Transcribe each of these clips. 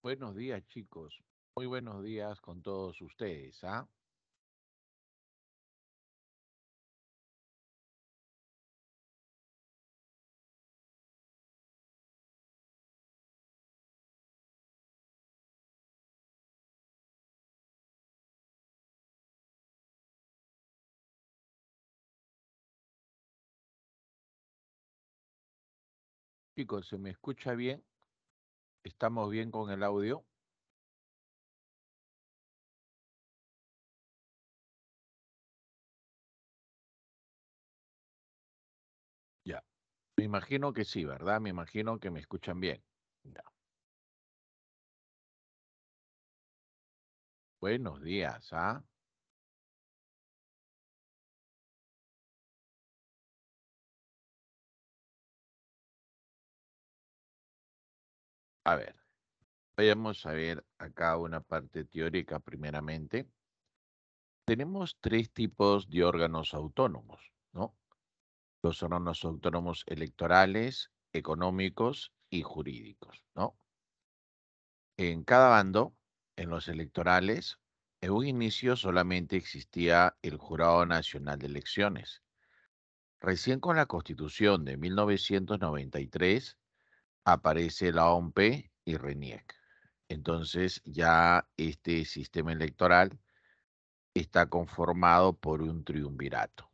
Buenos días, chicos. Muy buenos días con todos ustedes, ¿ah? Chicos, ¿se me escucha bien? ¿Estamos bien con el audio? Ya. Me imagino que sí, ¿verdad? Me imagino que me escuchan bien. Ya. Buenos días, ¿ah? A ver, vayamos a ver acá una parte teórica primeramente. Tenemos tres tipos de órganos autónomos, ¿no? Los órganos autónomos electorales, económicos y jurídicos, ¿no? En cada bando, en los electorales, en un inicio solamente existía el Jurado Nacional de Elecciones. Recién con la Constitución de 1993 aparece la OMP y RENIEC. Entonces ya este sistema electoral está conformado por un triunvirato,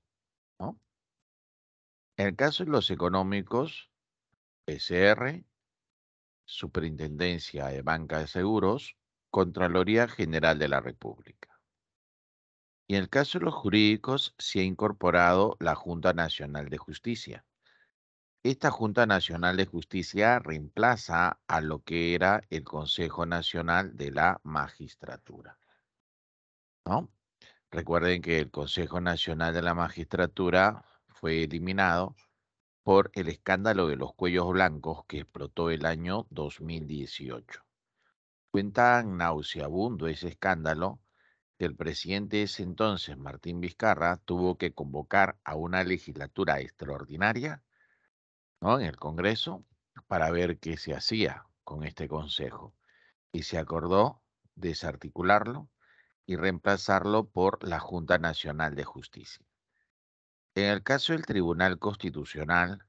¿no? En el caso de los económicos, PCR, Superintendencia de Banca de Seguros, Contraloría General de la República. Y en el caso de los jurídicos, se ha incorporado la Junta Nacional de Justicia. Esta Junta Nacional de Justicia reemplaza a lo que era el Consejo Nacional de la Magistratura, ¿no? Recuerden que el Consejo Nacional de la Magistratura fue eliminado por el escándalo de los cuellos blancos que explotó el año 2018. Fue tan nauseabundo ese escándalo que el presidente de ese entonces, Martín Vizcarra, tuvo que convocar a una legislatura extraordinaria, ¿no? En el Congreso para ver qué se hacía con este consejo. Y se acordó desarticularlo y reemplazarlo por la Junta Nacional de Justicia. En el caso del Tribunal Constitucional,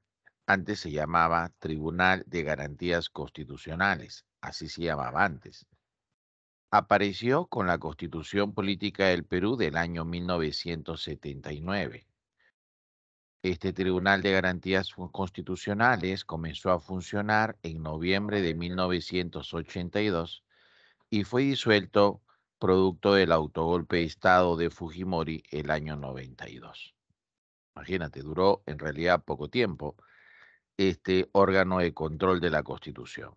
antes se llamaba Tribunal de Garantías Constitucionales, así se llamaba antes. Apareció con la Constitución Política del Perú del año 1979. Este Tribunal de Garantías Constitucionales comenzó a funcionar en noviembre de 1982 y fue disuelto producto del autogolpe de Estado de Fujimori el año 92. Imagínate, duró en realidad poco tiempo este órgano de control de la Constitución.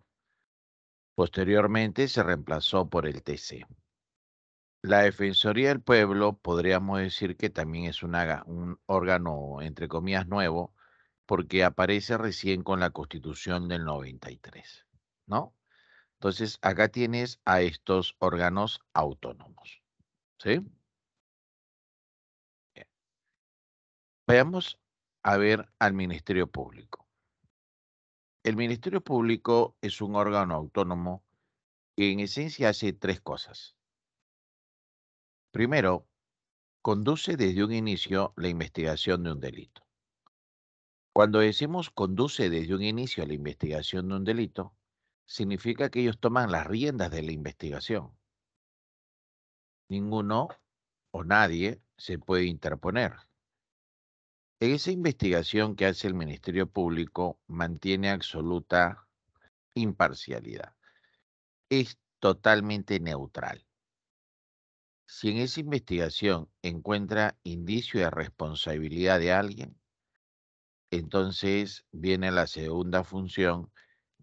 Posteriormente se reemplazó por el TC. La Defensoría del Pueblo podríamos decir que también es un órgano, entre comillas, nuevo, porque aparece recién con la Constitución del 93, ¿no? Entonces, acá tienes a estos órganos autónomos, ¿sí? Bien. Vayamos a ver al Ministerio Público. El Ministerio Público es un órgano autónomo que en esencia hace tres cosas. Primero, conduce desde un inicio la investigación de un delito. Cuando decimos conduce desde un inicio a la investigación de un delito, significa que ellos toman las riendas de la investigación. Ninguno o nadie se puede interponer. En esa investigación que hace el Ministerio Público mantiene absoluta imparcialidad. Es totalmente neutral. Si en esa investigación encuentra indicio de responsabilidad de alguien, entonces viene la segunda función,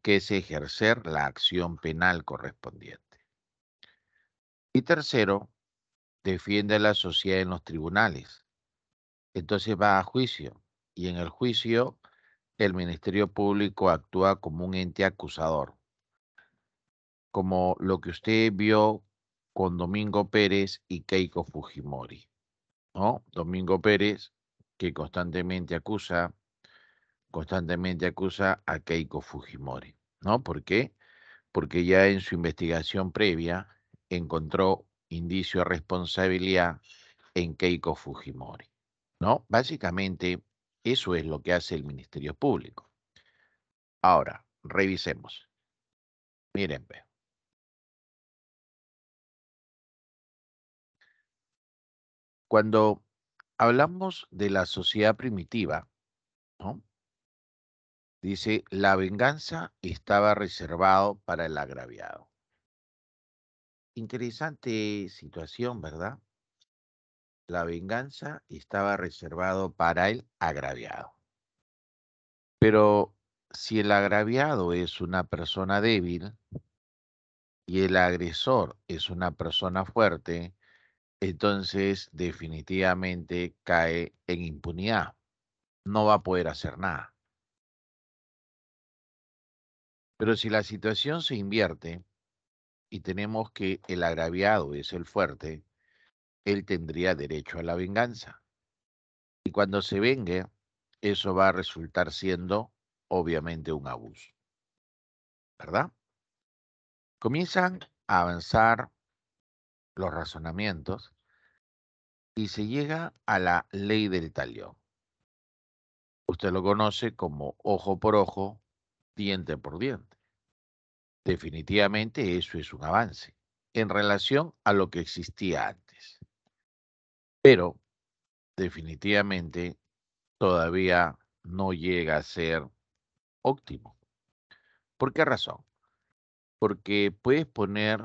que es ejercer la acción penal correspondiente. Y tercero, defiende a la sociedad en los tribunales. Entonces va a juicio y en el juicio el Ministerio Público actúa como un ente acusador, como lo que usted vio con Domingo Pérez y Keiko Fujimori, ¿no? Domingo Pérez que constantemente acusa a Keiko Fujimori, ¿no? ¿Por qué? porque ya en su investigación previa encontró indicio de responsabilidad en Keiko Fujimori, ¿no? Básicamente, eso es lo que hace el Ministerio Público. Ahora, revisemos. Miren, ve, cuando hablamos de la sociedad primitiva, ¿no? Dice, la venganza estaba reservado para el agraviado. Interesante situación, ¿verdad? La venganza estaba reservado para el agraviado. Pero si el agraviado es una persona débil y el agresor es una persona fuerte, entonces definitivamente cae en impunidad. No va a poder hacer nada. Pero si la situación se invierte y tenemos que el agraviado es el fuerte, él tendría derecho a la venganza. Y cuando se vengue, eso va a resultar siendo obviamente un abuso, ¿verdad? Comienzan a avanzar los razonamientos y se llega a la ley del talión. Usted lo conoce como ojo por ojo, diente por diente. Definitivamente eso es un avance en relación a lo que existía antes, pero definitivamente todavía no llega a ser óptimo. ¿Por qué razón? Porque puedes poner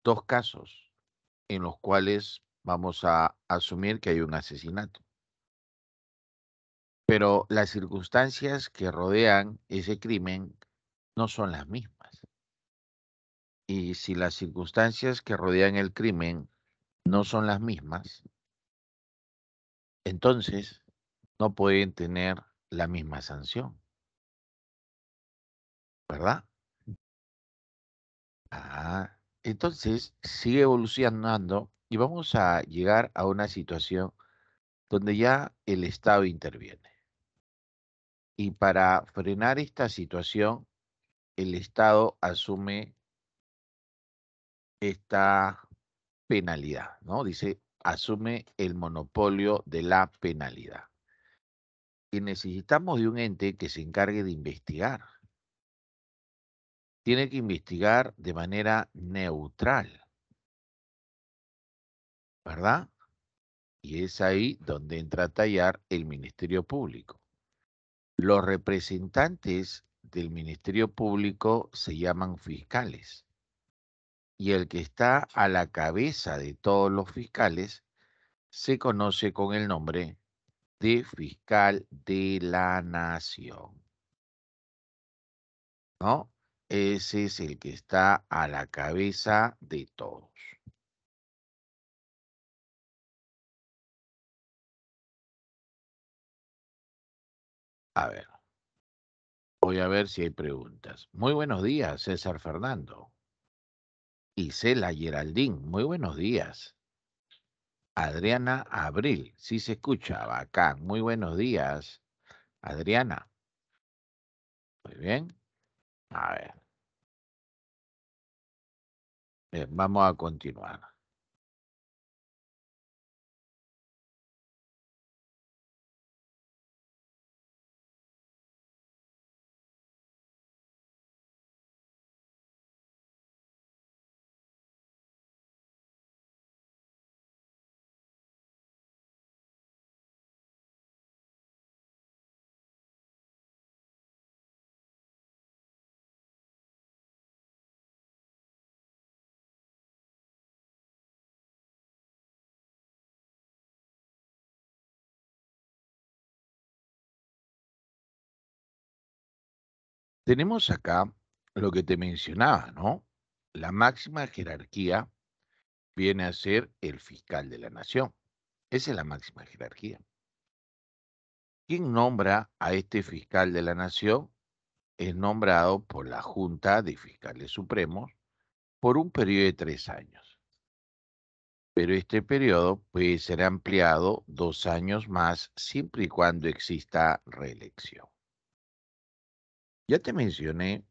dos casos en los cuales vamos a asumir que hay un asesinato, pero las circunstancias que rodean ese crimen no son las mismas. Y si las circunstancias que rodean el crimen no son las mismas, entonces no pueden tener la misma sanción, ¿verdad? Entonces sigue evolucionando y vamos a llegar a una situación donde ya el Estado interviene. Y para frenar esta situación, el Estado asume esta penalidad, ¿no? Dice, asume el monopolio de la penalidad. Y necesitamos de un ente que se encargue de investigar. Tiene que investigar de manera neutral, ¿verdad? Y es ahí donde entra a tallar el Ministerio Público. Los representantes del Ministerio Público se llaman fiscales y el que está a la cabeza de todos los fiscales se conoce con el nombre de fiscal de la nación, ¿no? Ese es el que está a la cabeza de todos. A ver, voy a ver si hay preguntas. Muy buenos días, César Fernando. Isela Geraldín, muy buenos días. Adriana Abril, sí se escucha, bacán. Muy buenos días, Adriana. Muy bien. A ver, vamos a continuar. Tenemos acá lo que te mencionaba, ¿no? La máxima jerarquía viene a ser el fiscal de la nación. Esa es la máxima jerarquía. ¿Quién nombra a este fiscal de la nación? Es nombrado por la Junta de Fiscales Supremos por un periodo de 3 años. Pero este periodo puede ser ampliado 2 años más siempre y cuando exista reelección. Ya te mencioné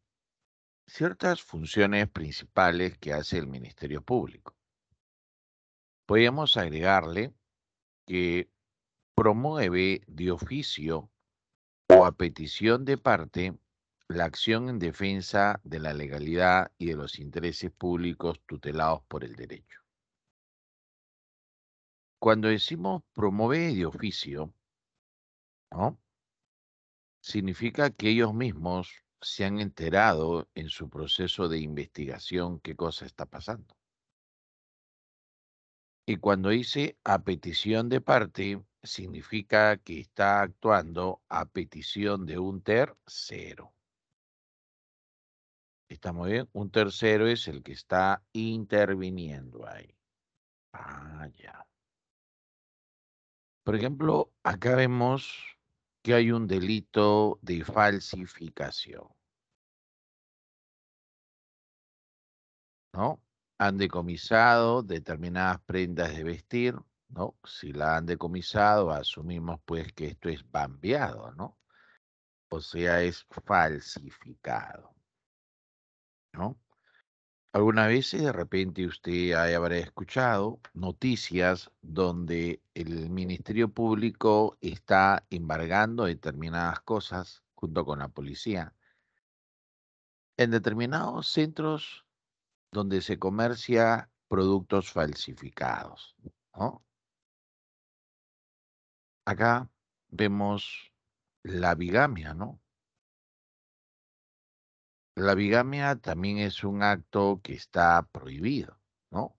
ciertas funciones principales que hace el Ministerio Público. Podríamos agregarle que promueve de oficio o a petición de parte la acción en defensa de la legalidad y de los intereses públicos tutelados por el derecho. Cuando decimos promueve de oficio, ¿no? Significa que ellos mismos se han enterado en su proceso de investigación qué cosa está pasando. Y cuando dice a petición de parte, significa que está actuando a petición de un tercero. ¿Está muy bien? Un tercero es el que está interviniendo ahí. Ah, ya. Por ejemplo, acá vemos que hay un delito de falsificación, ¿no? Han decomisado determinadas prendas de vestir, ¿no? Si la han decomisado, asumimos pues que esto es bambeado, ¿no? O sea, es falsificado, ¿no? Alguna vez de repente usted habrá escuchado noticias donde el Ministerio Público está embargando determinadas cosas junto con la policía en determinados centros donde se comercia productos falsificados, ¿no? Acá vemos la bigamia, ¿no? La bigamia también es un acto que está prohibido, ¿no?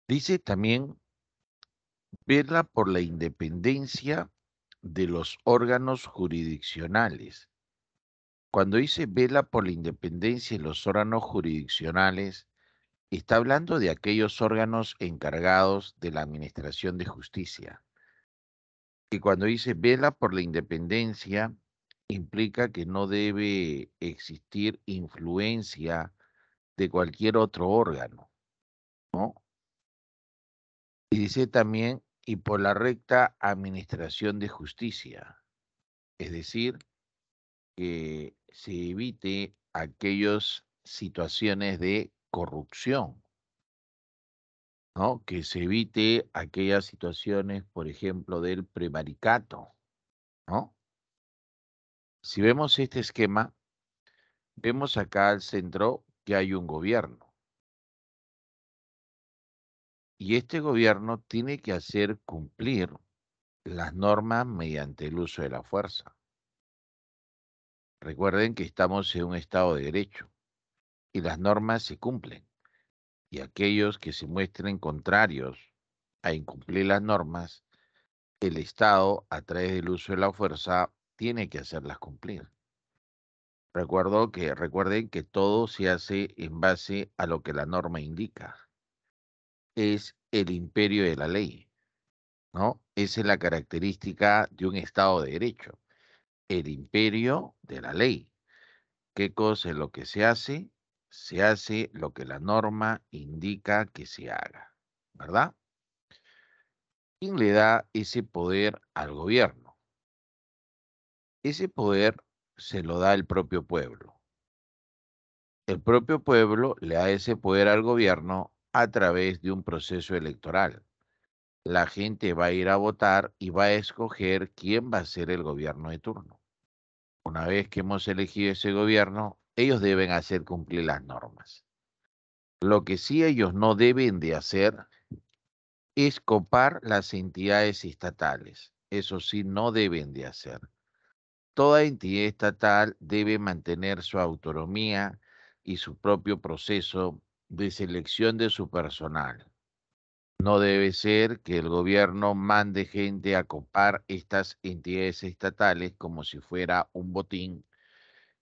Dice también vela por la independencia de los órganos jurisdiccionales. Cuando dice vela por la independencia de los órganos jurisdiccionales, está hablando de aquellos órganos encargados de la administración de justicia. Y cuando dice vela por la independencia, implica que no debe existir influencia de cualquier otro órgano, ¿no? Y dice también, y por la recta administración de justicia, es decir, que se evite aquellas situaciones de corrupción, ¿no? Que se evite aquellas situaciones, por ejemplo, del prevaricato, ¿no? Si vemos este esquema, vemos acá al centro que hay un gobierno y este gobierno tiene que hacer cumplir las normas mediante el uso de la fuerza. Recuerden que estamos en un estado de derecho y las normas se cumplen. Y aquellos que se muestren contrarios a incumplir las normas, el Estado, a través del uso de la fuerza, tiene que hacerlas cumplir. Recuerden que todo se hace en base a lo que la norma indica. Es el imperio de la ley, ¿no? Esa es la característica de un Estado de derecho, el imperio de la ley. ¿Qué cosa es lo que se hace? Se hace lo que la norma indica que se haga, ¿verdad? ¿Quién le da ese poder al gobierno? Ese poder se lo da el propio pueblo. El propio pueblo le da ese poder al gobierno a través de un proceso electoral. La gente va a ir a votar y va a escoger quién va a ser el gobierno de turno. Una vez que hemos elegido ese gobierno, ellos deben hacer cumplir las normas. Lo que sí ellos no deben de hacer es copar las entidades estatales. Eso sí, no deben de hacer. Toda entidad estatal debe mantener su autonomía y su propio proceso de selección de su personal. No debe ser que el gobierno mande gente a copar estas entidades estatales como si fuera un botín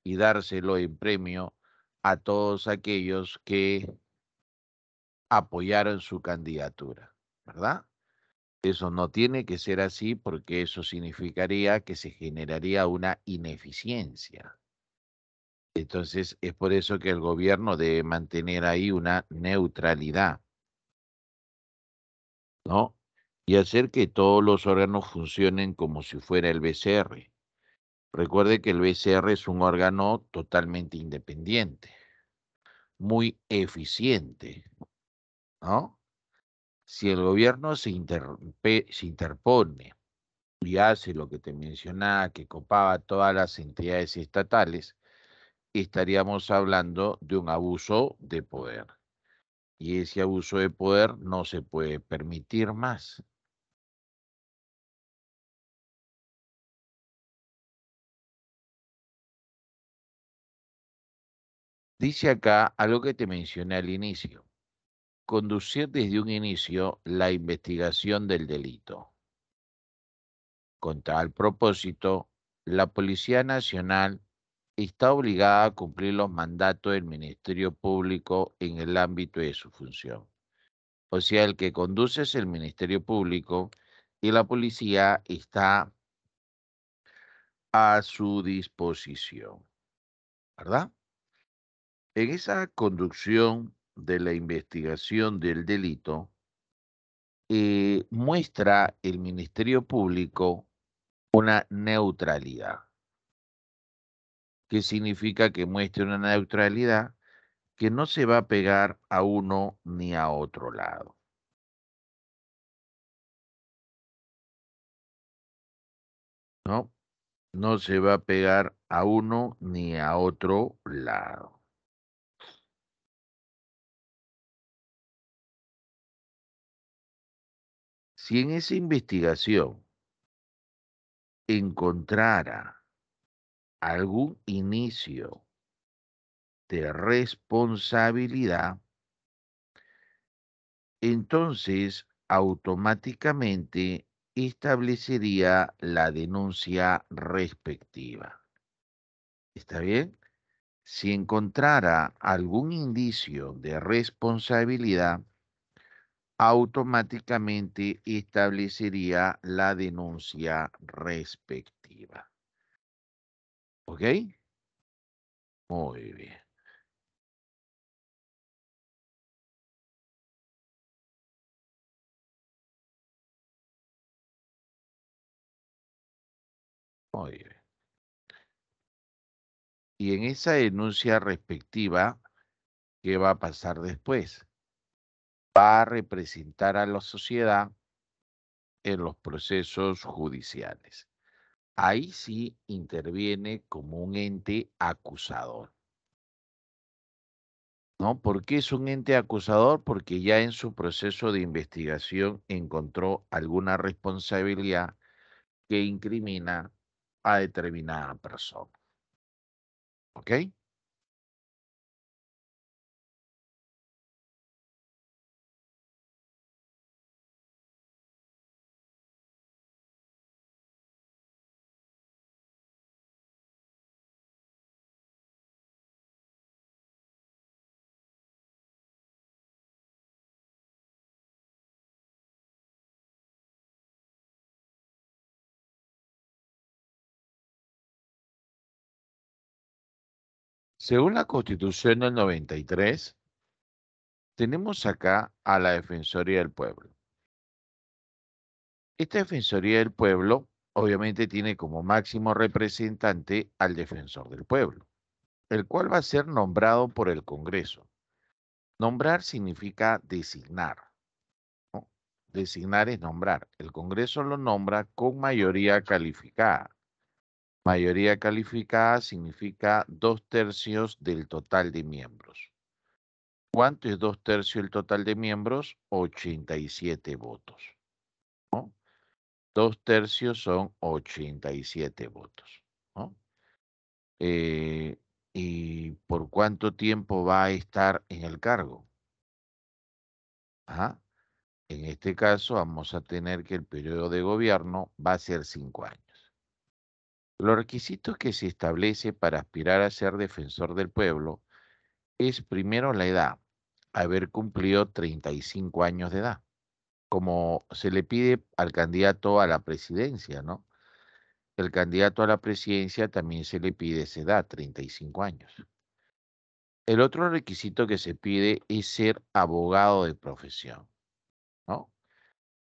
y dárselo en premio a todos aquellos que apoyaron su candidatura, ¿verdad? Eso no tiene que ser así porque eso significaría que se generaría una ineficiencia. Entonces, es por eso que el gobierno debe mantener ahí una neutralidad, ¿no? y hacer que todos los órganos funcionen como si fuera el BCR. Recuerde que el BCR es un órgano totalmente independiente, muy eficiente, ¿no? Si el gobierno se interpone y hace lo que te mencionaba, que copaba todas las entidades estatales, estaríamos hablando de un abuso de poder. Y ese abuso de poder no se puede permitir más. Dice acá algo que te mencioné al inicio: conducir desde un inicio la investigación del delito. Con tal propósito, la Policía Nacional está obligada a cumplir los mandatos del Ministerio Público en el ámbito de su función. O sea, el que conduce es el Ministerio Público y la policía está a su disposición, ¿verdad? En esa conducción de la investigación del delito, muestra el Ministerio Público una neutralidad. ¿Qué significa que muestre una neutralidad? Que no se va a pegar a uno ni a otro lado, ¿no? No se va a pegar a uno ni a otro lado. Si en esa investigación encontrara algún inicio de responsabilidad, entonces automáticamente establecería la denuncia respectiva. ¿Está bien? Si encontrara algún indicio de responsabilidad, automáticamente establecería la denuncia respectiva. ¿Ok? Muy bien, muy bien. Y en esa denuncia respectiva, ¿qué va a pasar después? Va a representar a la sociedad en los procesos judiciales. Ahí sí interviene como un ente acusador, ¿no? ¿Por qué es un ente acusador? Porque ya en su proceso de investigación encontró alguna responsabilidad que incrimina a determinada persona. ¿Ok? Según la Constitución del 93, tenemos acá a la Defensoría del Pueblo. Esta Defensoría del Pueblo obviamente tiene como máximo representante al Defensor del Pueblo, el cual va a ser nombrado por el Congreso. Nombrar significa designar, ¿no? Designar es nombrar. El Congreso lo nombra con mayoría calificada. Mayoría calificada significa 2/3 del total de miembros. ¿Cuánto es 2/3 del total de miembros? 87 votos, ¿no? 2/3 son 87 votos, ¿no? Eh, ¿Y por cuánto tiempo va a estar en el cargo? Ajá. En este caso vamos a tener que el periodo de gobierno va a ser 5 años. Los requisitos que se establece para aspirar a ser defensor del pueblo es primero la edad, haber cumplido 35 años de edad, como se le pide al candidato a la presidencia, ¿no? El candidato a la presidencia también se le pide esa edad, 35 años. El otro requisito que se pide es ser abogado de profesión, ¿no?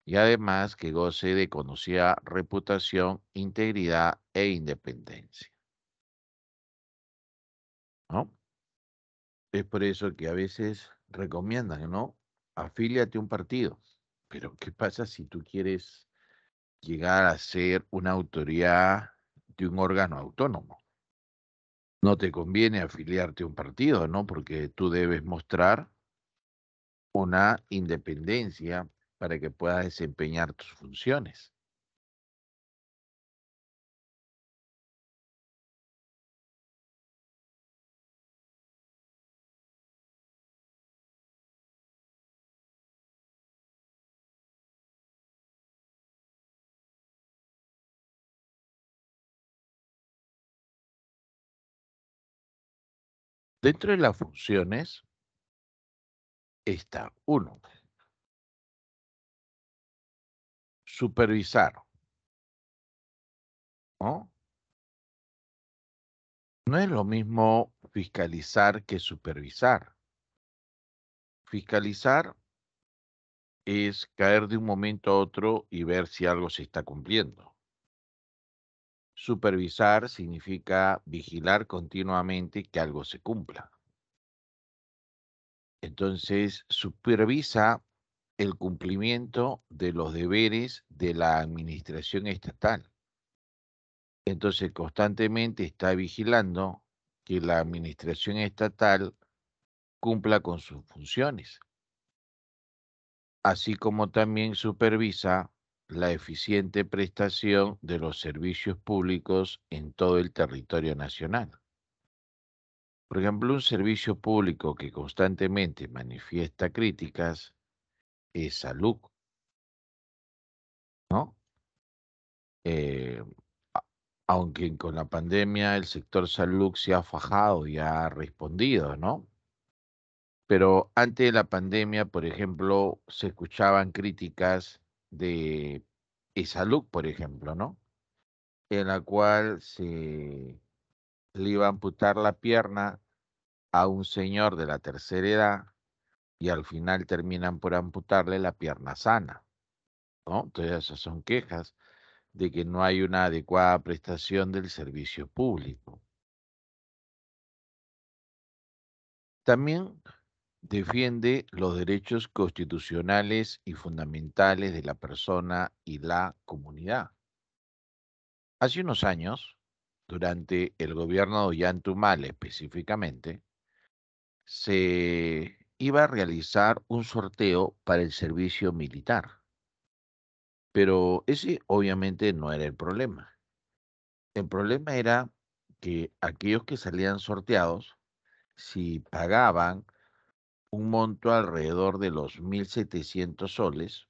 y además que goce de conocida reputación, integridad e independencia, ¿no? Es por eso que a veces recomiendan, ¿no? Afíliate a un partido. Pero ¿qué pasa si tú quieres llegar a ser una autoridad de un órgano autónomo? No te conviene afiliarte a un partido, ¿no? Porque tú debes mostrar una independencia para que puedas desempeñar tus funciones. Dentro de las funciones está, uno, supervisar, ¿no? No es lo mismo fiscalizar que supervisar. Fiscalizar es caer de un momento a otro y ver si algo se está cumpliendo. Supervisar significa vigilar continuamente que algo se cumpla. Entonces, supervisa el cumplimiento de los deberes de la administración estatal. Entonces, constantemente está vigilando que la administración estatal cumpla con sus funciones, así como también supervisa la eficiente prestación de los servicios públicos en todo el territorio nacional. Por ejemplo, un servicio público que constantemente manifiesta críticas es salud, ¿no? Eh, a- Aunque con la pandemia el sector salud se ha fajado y ha respondido, ¿no? Pero antes de la pandemia, por ejemplo, se escuchaban críticas de salud, por ejemplo, ¿no? En la cual se le iba a amputar la pierna a un señor de la tercera edad y al final terminan por amputarle la pierna sana, ¿no? Entonces esas son quejas de que no hay una adecuada prestación del servicio público. También defiende los derechos constitucionales y fundamentales de la persona y la comunidad. Hace unos años, durante el gobierno de Ollanta específicamente, se iba a realizar un sorteo para el servicio militar, pero ese obviamente no era el problema. El problema era que aquellos que salían sorteados, si pagaban un monto alrededor de los 1.700 soles,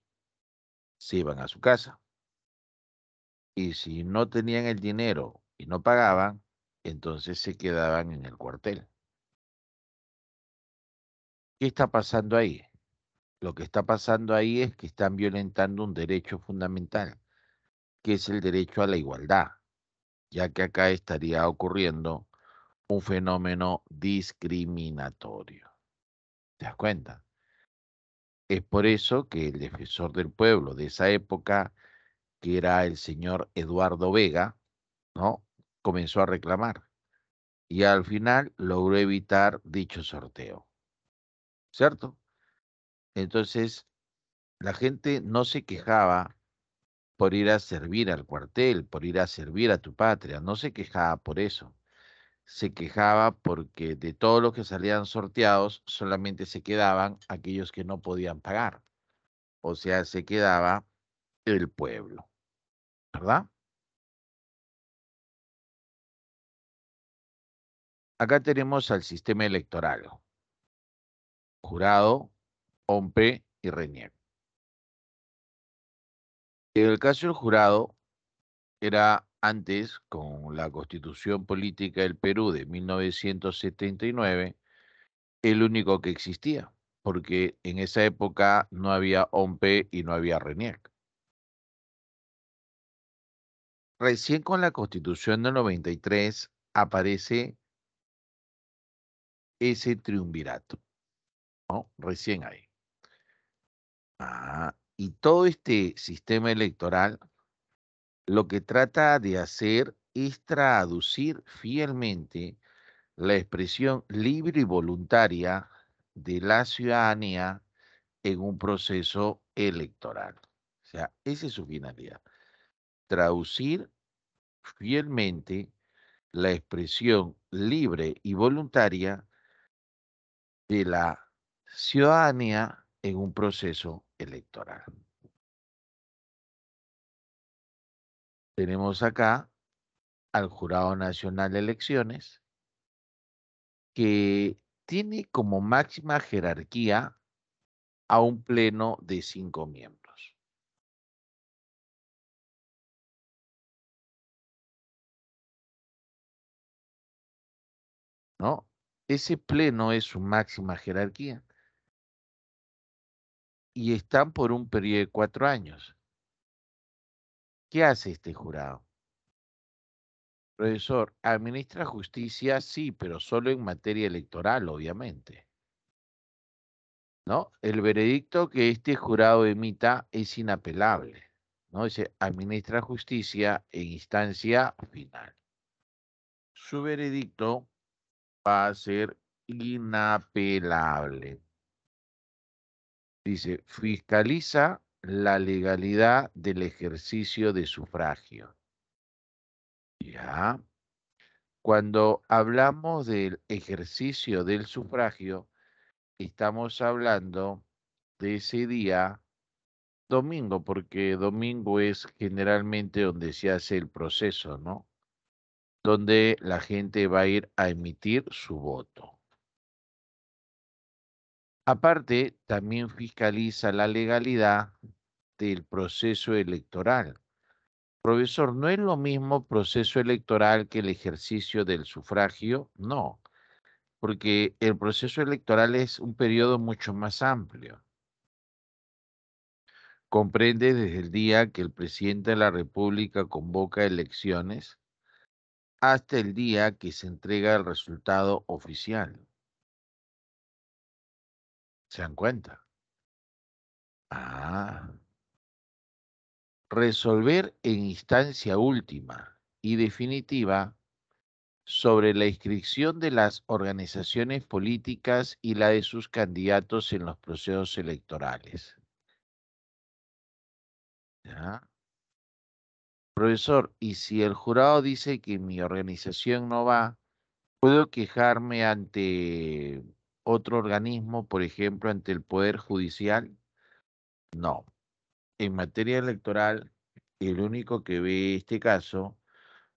se iban a su casa. Y si no tenían el dinero y no pagaban, entonces se quedaban en el cuartel. ¿Qué está pasando ahí? Lo que está pasando ahí es que están violentando un derecho fundamental, que es el derecho a la igualdad, ya que acá estaría ocurriendo un fenómeno discriminatorio. ¿Te das cuenta? Es por eso que el defensor del pueblo de esa época, que era el señor Eduardo Vega, ¿no? Comenzó a reclamar y al final logró evitar dicho sorteo, ¿cierto? Entonces, la gente no se quejaba por ir a servir al cuartel, por ir a servir a tu patria, no se quejaba por eso. Se quejaba porque de todos los que salían sorteados, solamente se quedaban aquellos que no podían pagar. O sea, se quedaba el pueblo, ¿verdad? Acá tenemos al sistema electoral, jurado, OMPE y RENIEC. En el caso del jurado, era antes, con la Constitución Política del Perú de 1979, el único que existía, porque en esa época no había OMPE y no había RENIEC. Recién con la Constitución del 93 aparece ese triunvirato, ¿no? Recién ahí. Ah, Y todo este sistema electoral lo que trata de hacer es traducir fielmente la expresión libre y voluntaria de la ciudadanía en un proceso electoral. O sea, esa es su finalidad, traducir fielmente la expresión libre y voluntaria de la ciudadanía en un proceso electoral. Tenemos acá al Jurado Nacional de Elecciones, que tiene como máxima jerarquía a un pleno de 5 miembros, ¿no? Ese pleno es su máxima jerarquía y están por un periodo de 4 años. ¿Qué hace este jurado? Profesor, administra justicia, sí, pero solo en materia electoral, obviamente, ¿no? El veredicto que este jurado emita es inapelable, ¿no? Dice, administra justicia en instancia final. Su veredicto va a ser inapelable. Dice, fiscaliza la legalidad del ejercicio de sufragio. Ya. Cuando hablamos del ejercicio del sufragio, estamos hablando de ese día domingo, porque domingo es generalmente donde se hace el proceso, ¿no? Donde la gente va a ir a emitir su voto. Aparte, también fiscaliza la legalidad del proceso electoral. Profesor, ¿no es lo mismo proceso electoral que el ejercicio del sufragio? No, porque el proceso electoral es un periodo mucho más amplio. Comprende desde el día que el presidente de la República convoca elecciones hasta el día que se entrega el resultado oficial. ¿Se dan cuenta? Ah, resolver en instancia última y definitiva sobre la inscripción de las organizaciones políticas y la de sus candidatos en los procesos electorales. ¿Ya? Profesor, y si el jurado dice que mi organización no va, ¿puedo quejarme ante otro organismo, por ejemplo, ante el Poder Judicial? No. En materia electoral, el único que ve este caso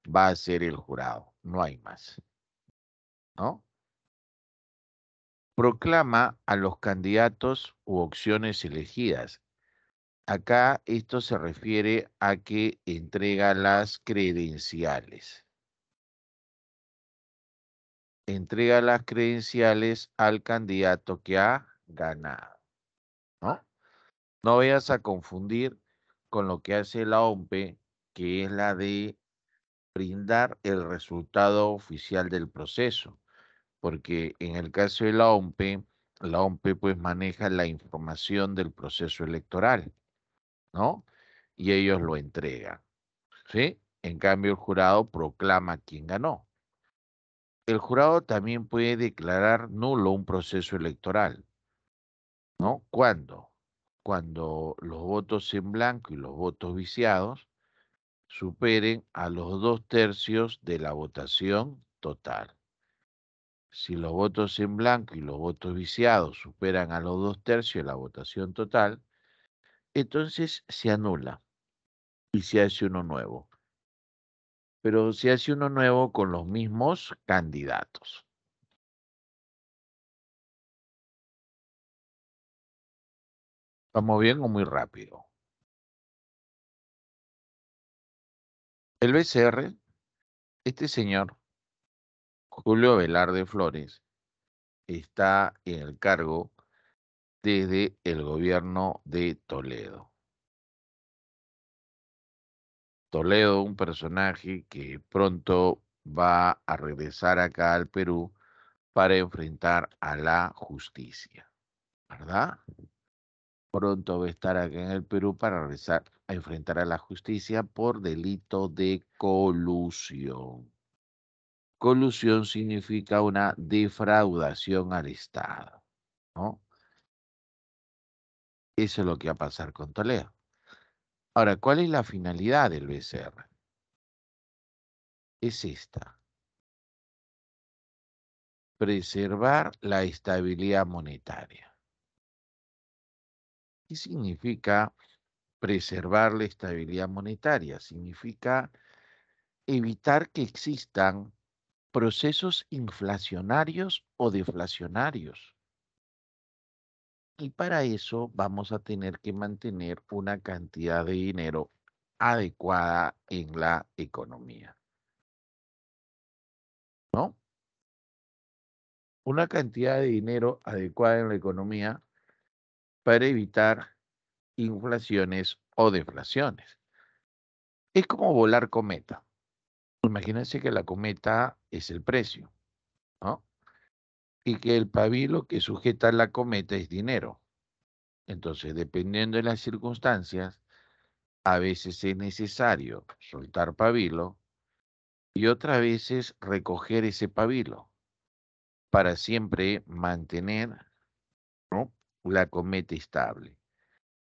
va a ser el jurado, no hay más, ¿no? Proclama a los candidatos u opciones elegidas. Acá esto se refiere a que entrega las credenciales. Entrega las credenciales al candidato que ha ganado, ¿no? No vayas a confundir con lo que hace la OMPE, que es la de brindar el resultado oficial del proceso, porque en el caso de la OMPE pues maneja la información del proceso electoral, ¿no? Y ellos lo entregan, ¿sí? En cambio, el jurado proclama quién ganó. El jurado también puede declarar nulo un proceso electoral, ¿no? ¿Cuándo? Cuando los votos en blanco y los votos viciados superen a los 2/3 de la votación total. Si los votos en blanco y los votos viciados superan a los 2/3 de la votación total, entonces se anula y se hace uno nuevo. Pero se hace uno nuevo con los mismos candidatos. ¿Vamos bien o muy rápido? El BCR, este señor, Julio Velarde Flores, está en el cargo desde el gobierno de Toledo. Toledo, un personaje que pronto va a regresar acá al Perú para enfrentar a la justicia, ¿verdad? pronto va a estar acá en el Perú para regresar a enfrentar a la justicia por delito de colusión. Colusión significa una defraudación al Estado, ¿no? Eso es lo que va a pasar con Toledo. Ahora, ¿cuál es la finalidad del BCR? Es esta: preservar la estabilidad monetaria. ¿Qué significa preservar la estabilidad monetaria? Significa evitar que existan procesos inflacionarios o deflacionarios. Y para eso vamos a tener que mantener una cantidad de dinero adecuada en la economía, ¿no? Una cantidad de dinero adecuada en la economía para evitar inflaciones o deflaciones. Es como volar cometa. Imagínense que la cometa es el precio, ¿no? Y que el pabilo que sujeta la cometa es dinero. Entonces, dependiendo de las circunstancias, a veces es necesario soltar pabilo y otras veces recoger ese pabilo para siempre mantener, ¿no?, la cometa estable.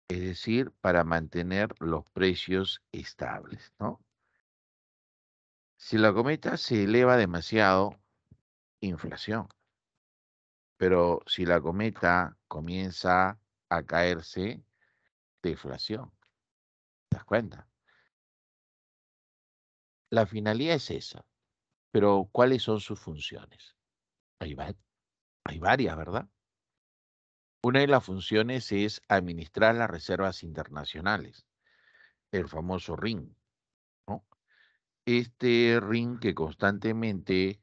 Es decir, para mantener los precios estables, ¿no? Si la cometa se eleva demasiado, inflación. Pero si la cometa comienza a caerse, deflación. ¿Te das cuenta? La finalidad es esa, pero ¿cuáles son sus funciones? Hay, hay varias, ¿verdad? Una de las funciones es administrar las reservas internacionales, el famoso RIN, ¿no? Este RIN que constantemente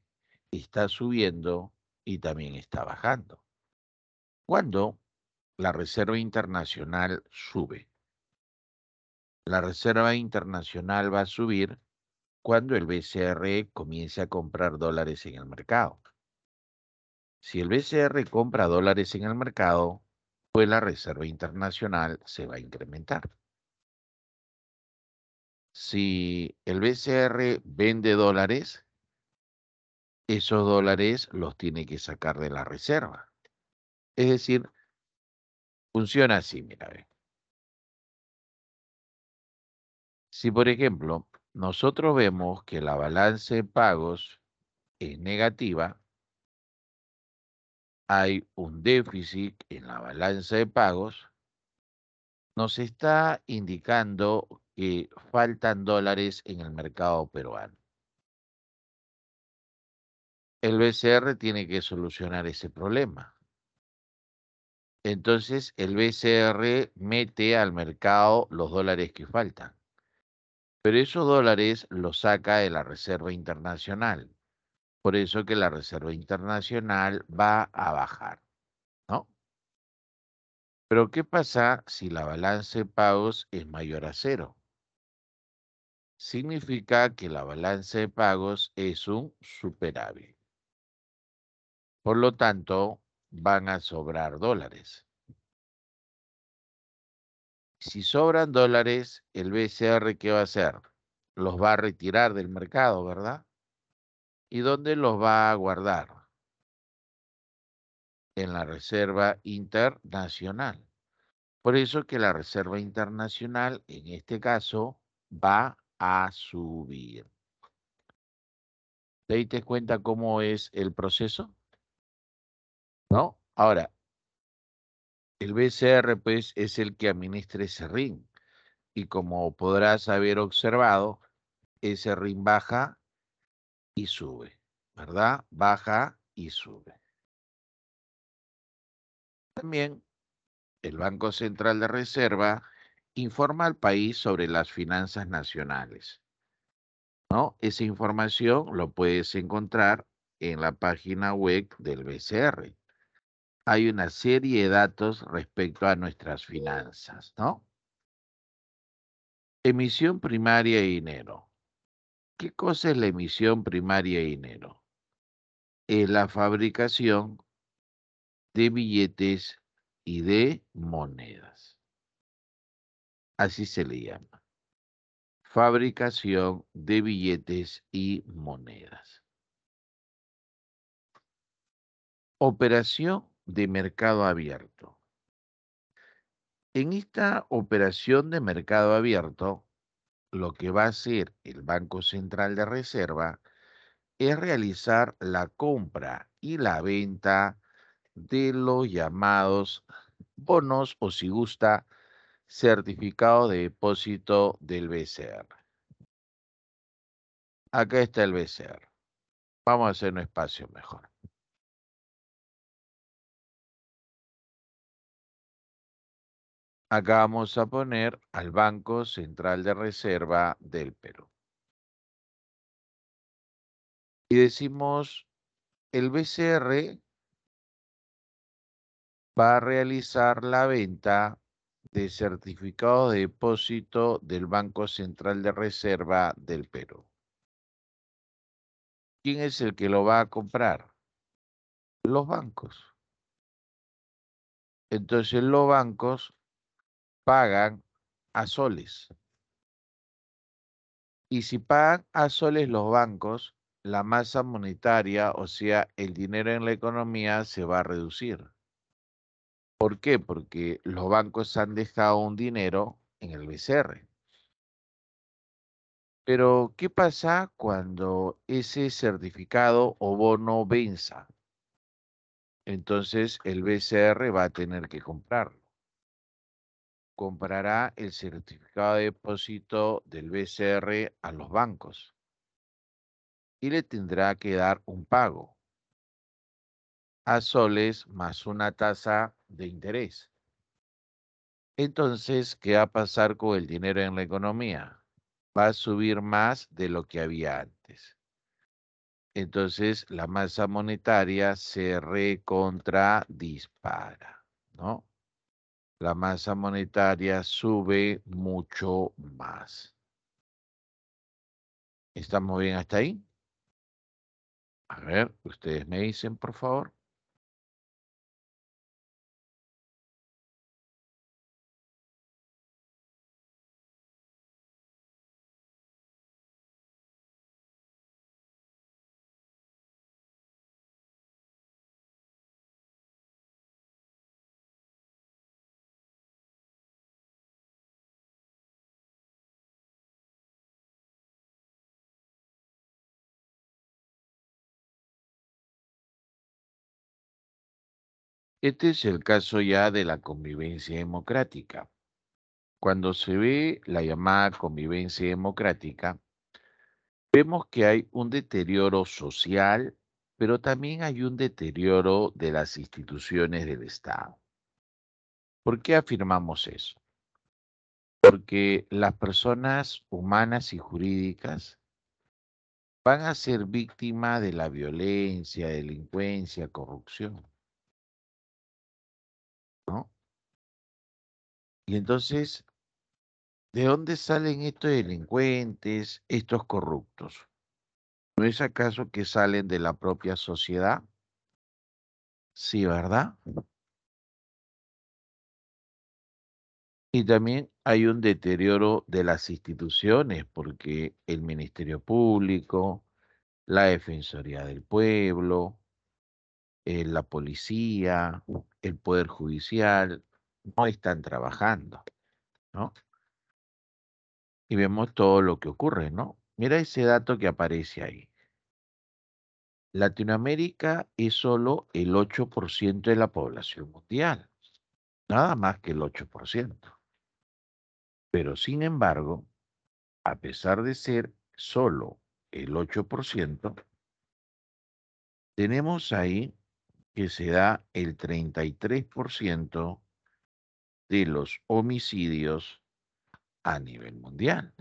está subiendo y también está bajando. Cuando la reserva internacional sube, la reserva internacional va a subir cuando el BCR comience a comprar dólares en el mercado. Si el BCR compra dólares en el mercado, pues la reserva internacional se va a incrementar. Si el BCR vende dólares, esos dólares los tiene que sacar de la reserva. Es decir, funciona así, mira, ve. Si por ejemplo nosotros vemos que la balanza de pagos es negativa, hay un déficit en la balanza de pagos, nos está indicando que faltan dólares en el mercado peruano. El BCR tiene que solucionar ese problema. Entonces el BCR mete al mercado los dólares que faltan, pero esos dólares los saca de la Reserva Internacional. Por eso que la Reserva Internacional va a bajar, ¿no? Pero ¿qué pasa si la balanza de pagos es mayor a cero? Significa que la balanza de pagos es un superávit. Por lo tanto, van a sobrar dólares. Si sobran dólares, el BCR, ¿qué va a hacer? Los va a retirar del mercado, ¿verdad? ¿Y dónde los va a guardar? En la Reserva Internacional. Por eso que la Reserva Internacional, en este caso, va a subir. ¿Te diste cuenta cómo es el proceso? ¿No? Ahora, el BCR, pues, es el que administra ese RIN. Y como podrás haber observado, ese RIN baja y sube, ¿verdad? Baja y sube. También el Banco Central de Reserva informa al país sobre las finanzas nacionales, ¿no? Esa información lo puedes encontrar en la página web del BCR. Hay una serie de datos respecto a nuestras finanzas, ¿no? Emisión primaria de dinero. ¿Qué cosa es la emisión primaria de dinero? Es la fabricación de billetes y de monedas. Así se le llama. Fabricación de billetes y monedas. Operación de mercado abierto. En esta operación de mercado abierto, lo que va a hacer el Banco Central de Reserva es realizar la compra y la venta de los llamados bonos o, si gusta, certificado de depósito del BCR. Acá está el BCR. Vamos a hacer un espacio mejor. Acá vamos a poner al Banco Central de Reserva del Perú. Y decimos, el BCR va a realizar la venta de certificado de depósito del Banco Central de Reserva del Perú. ¿Quién es el que lo va a comprar? Los bancos. Entonces los bancos pagan a soles. Y si pagan a soles los bancos, la masa monetaria, o sea, el dinero en la economía, se va a reducir. ¿Por qué? Porque los bancos han dejado un dinero en el BCR. Pero, ¿qué pasa cuando ese certificado o bono venza? Entonces, el BCR va a tener que comprarlo. Comprará el certificado de depósito del BCR a los bancos y le tendrá que dar un pago a soles más una tasa de interés. Entonces, ¿qué va a pasar con el dinero en la economía? Va a subir más de lo que había antes. Entonces, la masa monetaria se recontradispara, ¿no? La masa monetaria sube mucho más. ¿Estamos bien hasta ahí? A ver, ustedes me dicen, por favor. Este es el caso ya de la convivencia democrática. Cuando se ve la llamada convivencia democrática, vemos que hay un deterioro social, pero también hay un deterioro de las instituciones del Estado. ¿Por qué afirmamos eso? Porque las personas humanas y jurídicas van a ser víctimas de la violencia, delincuencia, corrupción, ¿no? Y entonces, ¿de dónde salen estos delincuentes, estos corruptos? ¿No es acaso que salen de la propia sociedad? Sí, ¿verdad? Y también hay un deterioro de las instituciones, porque el Ministerio Público, la Defensoría del Pueblo, la policía, el Poder Judicial, no están trabajando, ¿no? Y vemos todo lo que ocurre, ¿no? Mira ese dato que aparece ahí. Latinoamérica es solo el 8% de la población mundial, nada más que el 8%. Pero sin embargo, a pesar de ser solo el 8%, tenemos ahí que se da el 33% de los homicidios a nivel mundial.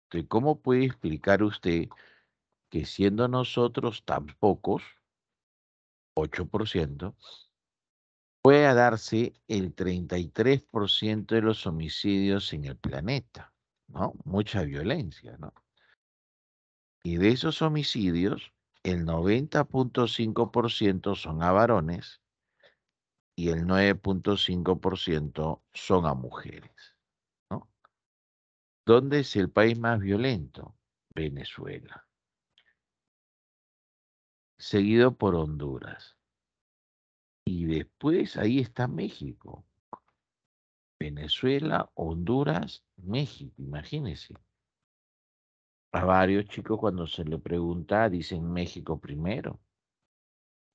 Entonces, ¿cómo puede explicar usted que siendo nosotros tan pocos, 8%, pueda darse el 33% de los homicidios en el planeta? ¿No? Mucha violencia, ¿no? Y de esos homicidios, el 90.5% son a varones y el 9,5% son a mujeres, ¿no? ¿Dónde es el país más violento? Venezuela, seguido por Honduras. Y después ahí está México. Venezuela, Honduras, México, imagínense. A varios chicos cuando se le pregunta dicen México primero.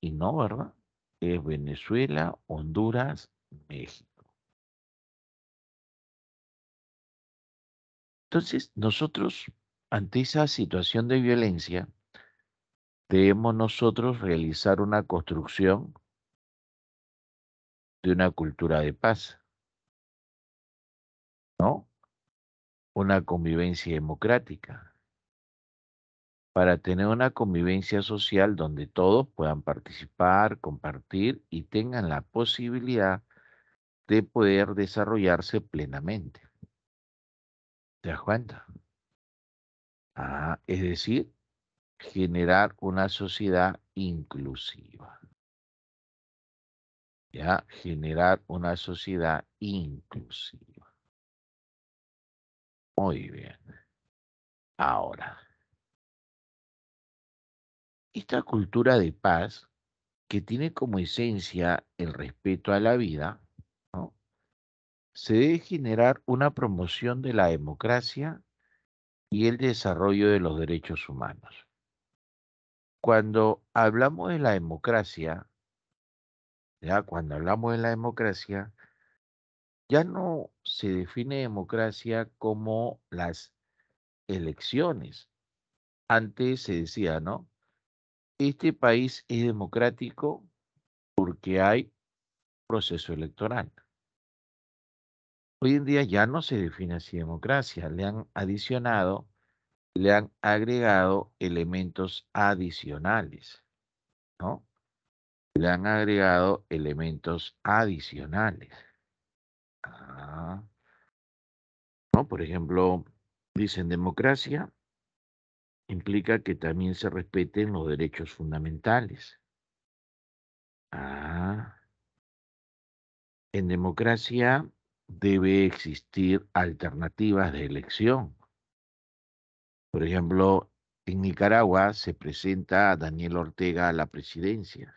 Y no, ¿verdad? Es Venezuela, Honduras, México. Entonces, nosotros, ante esa situación de violencia, debemos nosotros realizar una construcción de una cultura de paz, ¿no? Una convivencia democrática, para tener una convivencia social donde todos puedan participar, compartir y tengan la posibilidad de poder desarrollarse plenamente. ¿Te das cuenta? Es decir, generar una sociedad inclusiva, ¿ya? Generar una sociedad inclusiva. Muy bien. Ahora, esta cultura de paz que tiene como esencia el respeto a la vida, ¿no? Se debe generar una promoción de la democracia y el desarrollo de los derechos humanos. Cuando hablamos de la democracia, ya cuando hablamos de la democracia, ya no se define democracia como las elecciones. Antes se decía, ¿no? Este país es democrático porque hay proceso electoral. Hoy en día ya no se define así democracia, le han adicionado, le han agregado elementos adicionales, ¿no? Le han agregado elementos adicionales. Ah, ¿no? Por ejemplo, dicen democracia implica que también se respeten los derechos fundamentales. Ah, en democracia debe existir alternativas de elección. Por ejemplo, en Nicaragua se presenta a Daniel Ortega a la presidencia.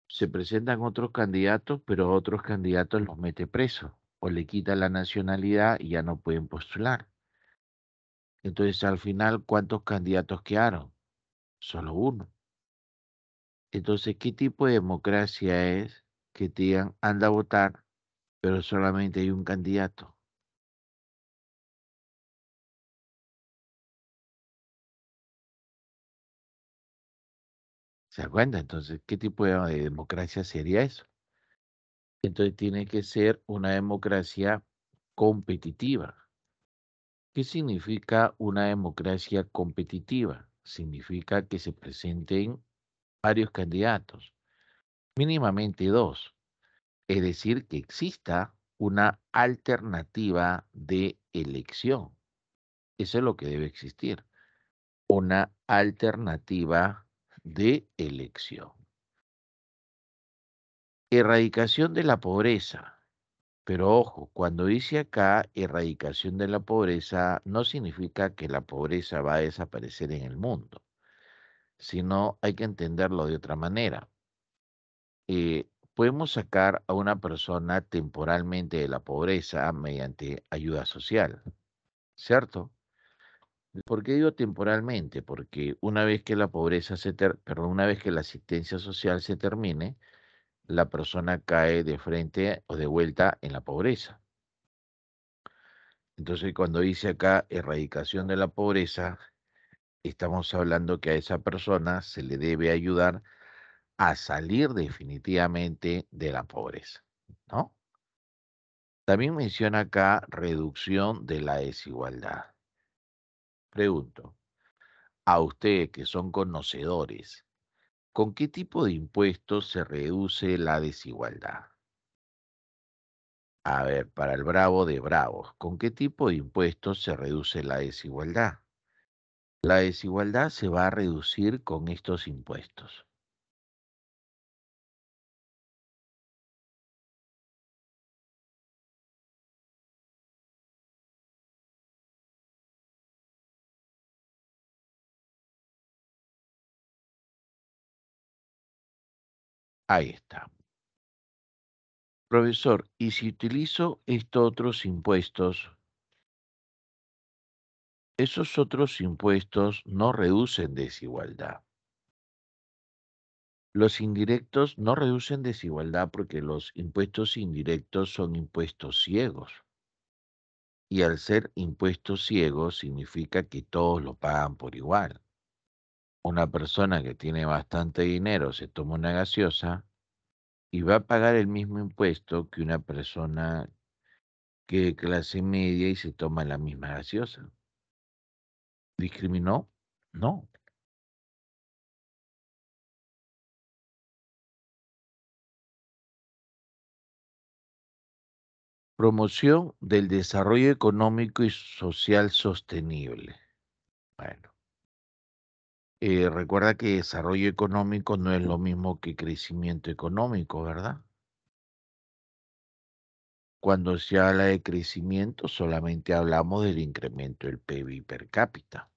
Se presentan otros candidatos, pero otros candidatos los mete presos o le quita la nacionalidad y ya no pueden postular. Entonces, al final, ¿cuántos candidatos quedaron? Solo uno. Entonces, ¿qué tipo de democracia es que te digan, anda a votar, pero solamente hay un candidato? ¿Se da cuenta? Entonces, ¿qué tipo de democracia sería eso? Entonces, tiene que ser una democracia competitiva. ¿Qué significa una democracia competitiva? Significa que se presenten varios candidatos, mínimamente dos, es decir, que exista una alternativa de elección. Eso es lo que debe existir, una alternativa de elección. Erradicación de la pobreza. Pero ojo, cuando dice acá erradicación de la pobreza, no significa que la pobreza va a desaparecer en el mundo, sino hay que entenderlo de otra manera. Podemos sacar a una persona temporalmente de la pobreza mediante ayuda social, ¿cierto? ¿Por qué digo temporalmente? Porque una vez que la pobreza perdón, una vez que la asistencia social se termine, la persona cae de frente o de vuelta en la pobreza. Entonces, cuando dice acá erradicación de la pobreza, estamos hablando que a esa persona se le debe ayudar a salir definitivamente de la pobreza, ¿no? También menciona acá reducción de la desigualdad. Pregunto, a ustedes que son conocedores, ¿con qué tipo de impuestos se reduce la desigualdad? A ver, para el bravo de bravos, ¿con qué tipo de impuestos se reduce la desigualdad? La desigualdad se va a reducir con estos impuestos. Ahí está. Profesor, ¿y si utilizo estos otros impuestos, esos otros impuestos no reducen desigualdad? Los indirectos no reducen desigualdad porque los impuestos indirectos son impuestos ciegos. Y al ser impuestos ciegos significa que todos lo pagan por igual. Una persona que tiene bastante dinero se toma una gaseosa y va a pagar el mismo impuesto que una persona que de clase media y se toma la misma gaseosa. ¿Discriminó? No. Promoción del desarrollo económico y social sostenible. Bueno, recuerda que desarrollo económico no es lo mismo que crecimiento económico, ¿verdad? Cuando se habla de crecimiento, solamente hablamos del incremento del PIB per cápita.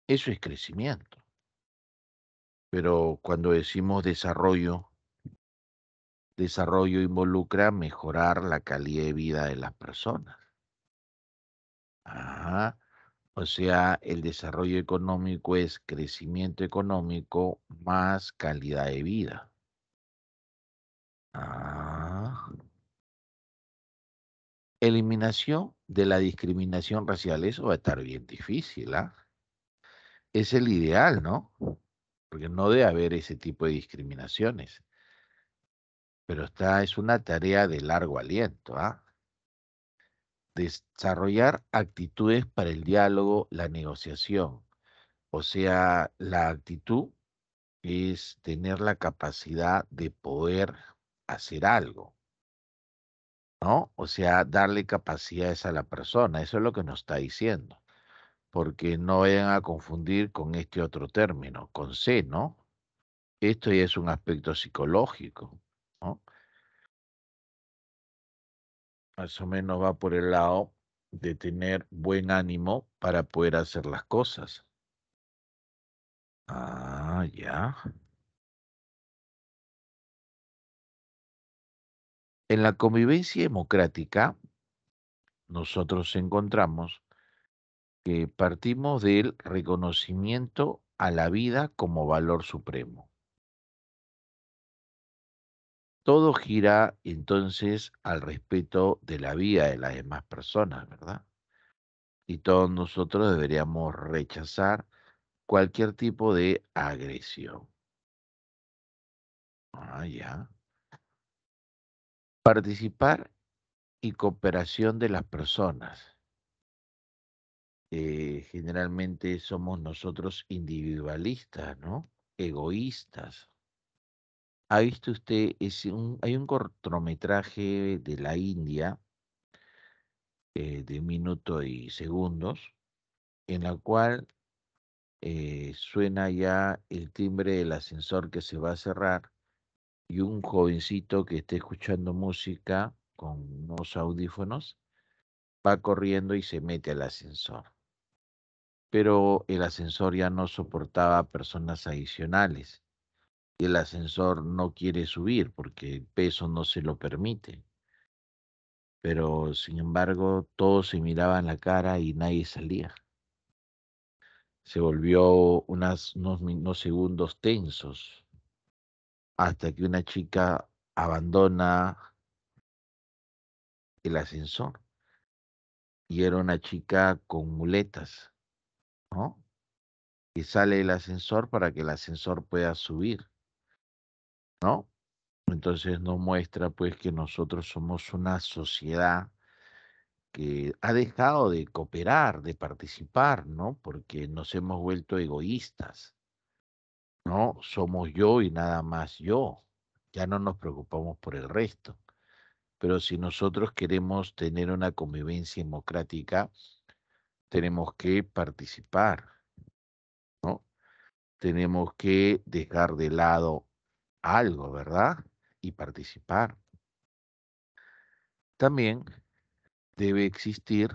Eso es crecimiento. Pero cuando decimos desarrollo, desarrollo involucra mejorar la calidad de vida de las personas. Ajá. O sea, el desarrollo económico es crecimiento económico más calidad de vida. Ah. Eliminación de la discriminación racial. Eso va a estar bien difícil, ¿ah? Es el ideal, ¿no? Porque no debe haber ese tipo de discriminaciones. Pero es una tarea de largo aliento, ¿ah? Desarrollar actitudes para el diálogo, la negociación. O sea, la actitud es tener la capacidad de poder hacer algo, ¿no? O sea, darle capacidades a la persona. Eso es lo que nos está diciendo. Porque no vayan a confundir con este otro término, con C, ¿no? Esto ya es un aspecto psicológico, ¿no? Más o menos va por el lado de tener buen ánimo para poder hacer las cosas. Ah, ya. En la convivencia democrática, nosotros encontramos que partimos del reconocimiento a la vida como valor supremo. Todo gira entonces al respeto de la vida de las demás personas, ¿verdad? Y todos nosotros deberíamos rechazar cualquier tipo de agresión. Ah, ya. Participar y cooperación de las personas. Generalmente somos nosotros individualistas, ¿no? Egoístas. ¿Ha visto usted? Hay un cortometraje de la India de un minuto y segundos en la cual suena ya el timbre del ascensor que se va a cerrar y un jovencito que esté escuchando música con unos audífonos va corriendo y se mete al ascensor. Pero el ascensor ya no soportaba personas adicionales y el ascensor no quiere subir porque el peso no se lo permite. Pero sin embargo, todos se miraban la cara y nadie salía. Se volvió unos segundos tensos hasta que una chica abandona el ascensor y era una chica con muletas, ¿no? Y sale el ascensor para que el ascensor pueda subir, ¿no? Entonces nos muestra pues que nosotros somos una sociedad que ha dejado de cooperar, de participar, ¿no? Porque nos hemos vuelto egoístas, ¿no? Somos yo y nada más yo. Ya no nos preocupamos por el resto. Pero si nosotros queremos tener una convivencia democrática, tenemos que participar, ¿no? Tenemos que dejar de lado algo, ¿verdad? Y participar. También debe existir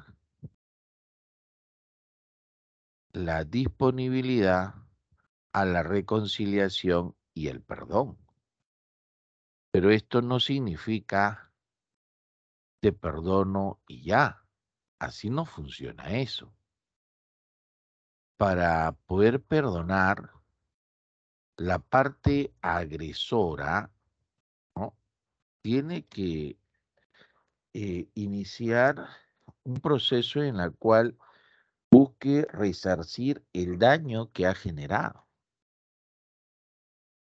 la disponibilidad a la reconciliación y el perdón. Pero esto no significa te perdono y ya. Así no funciona eso. Para poder perdonar, la parte agresora, ¿no? Tiene que iniciar un proceso en el cual busque resarcir el daño que ha generado.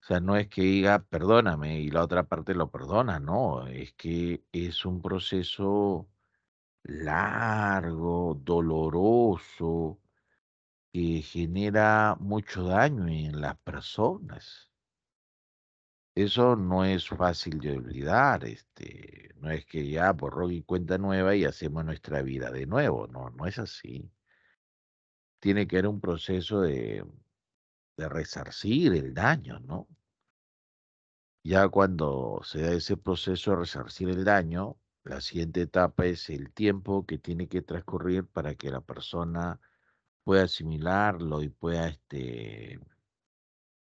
O sea, no es que diga perdóname y la otra parte lo perdona, no, es que es un proceso largo, doloroso, que genera mucho daño en las personas. Eso no es fácil de olvidar, no es que ya borrón y cuenta nueva y hacemos nuestra vida de nuevo, no, no es así. Tiene que haber un proceso de resarcir el daño, ¿no? Ya cuando se da ese proceso de resarcir el daño, la siguiente etapa es el tiempo que tiene que transcurrir para que la persona pueda asimilarlo y pueda,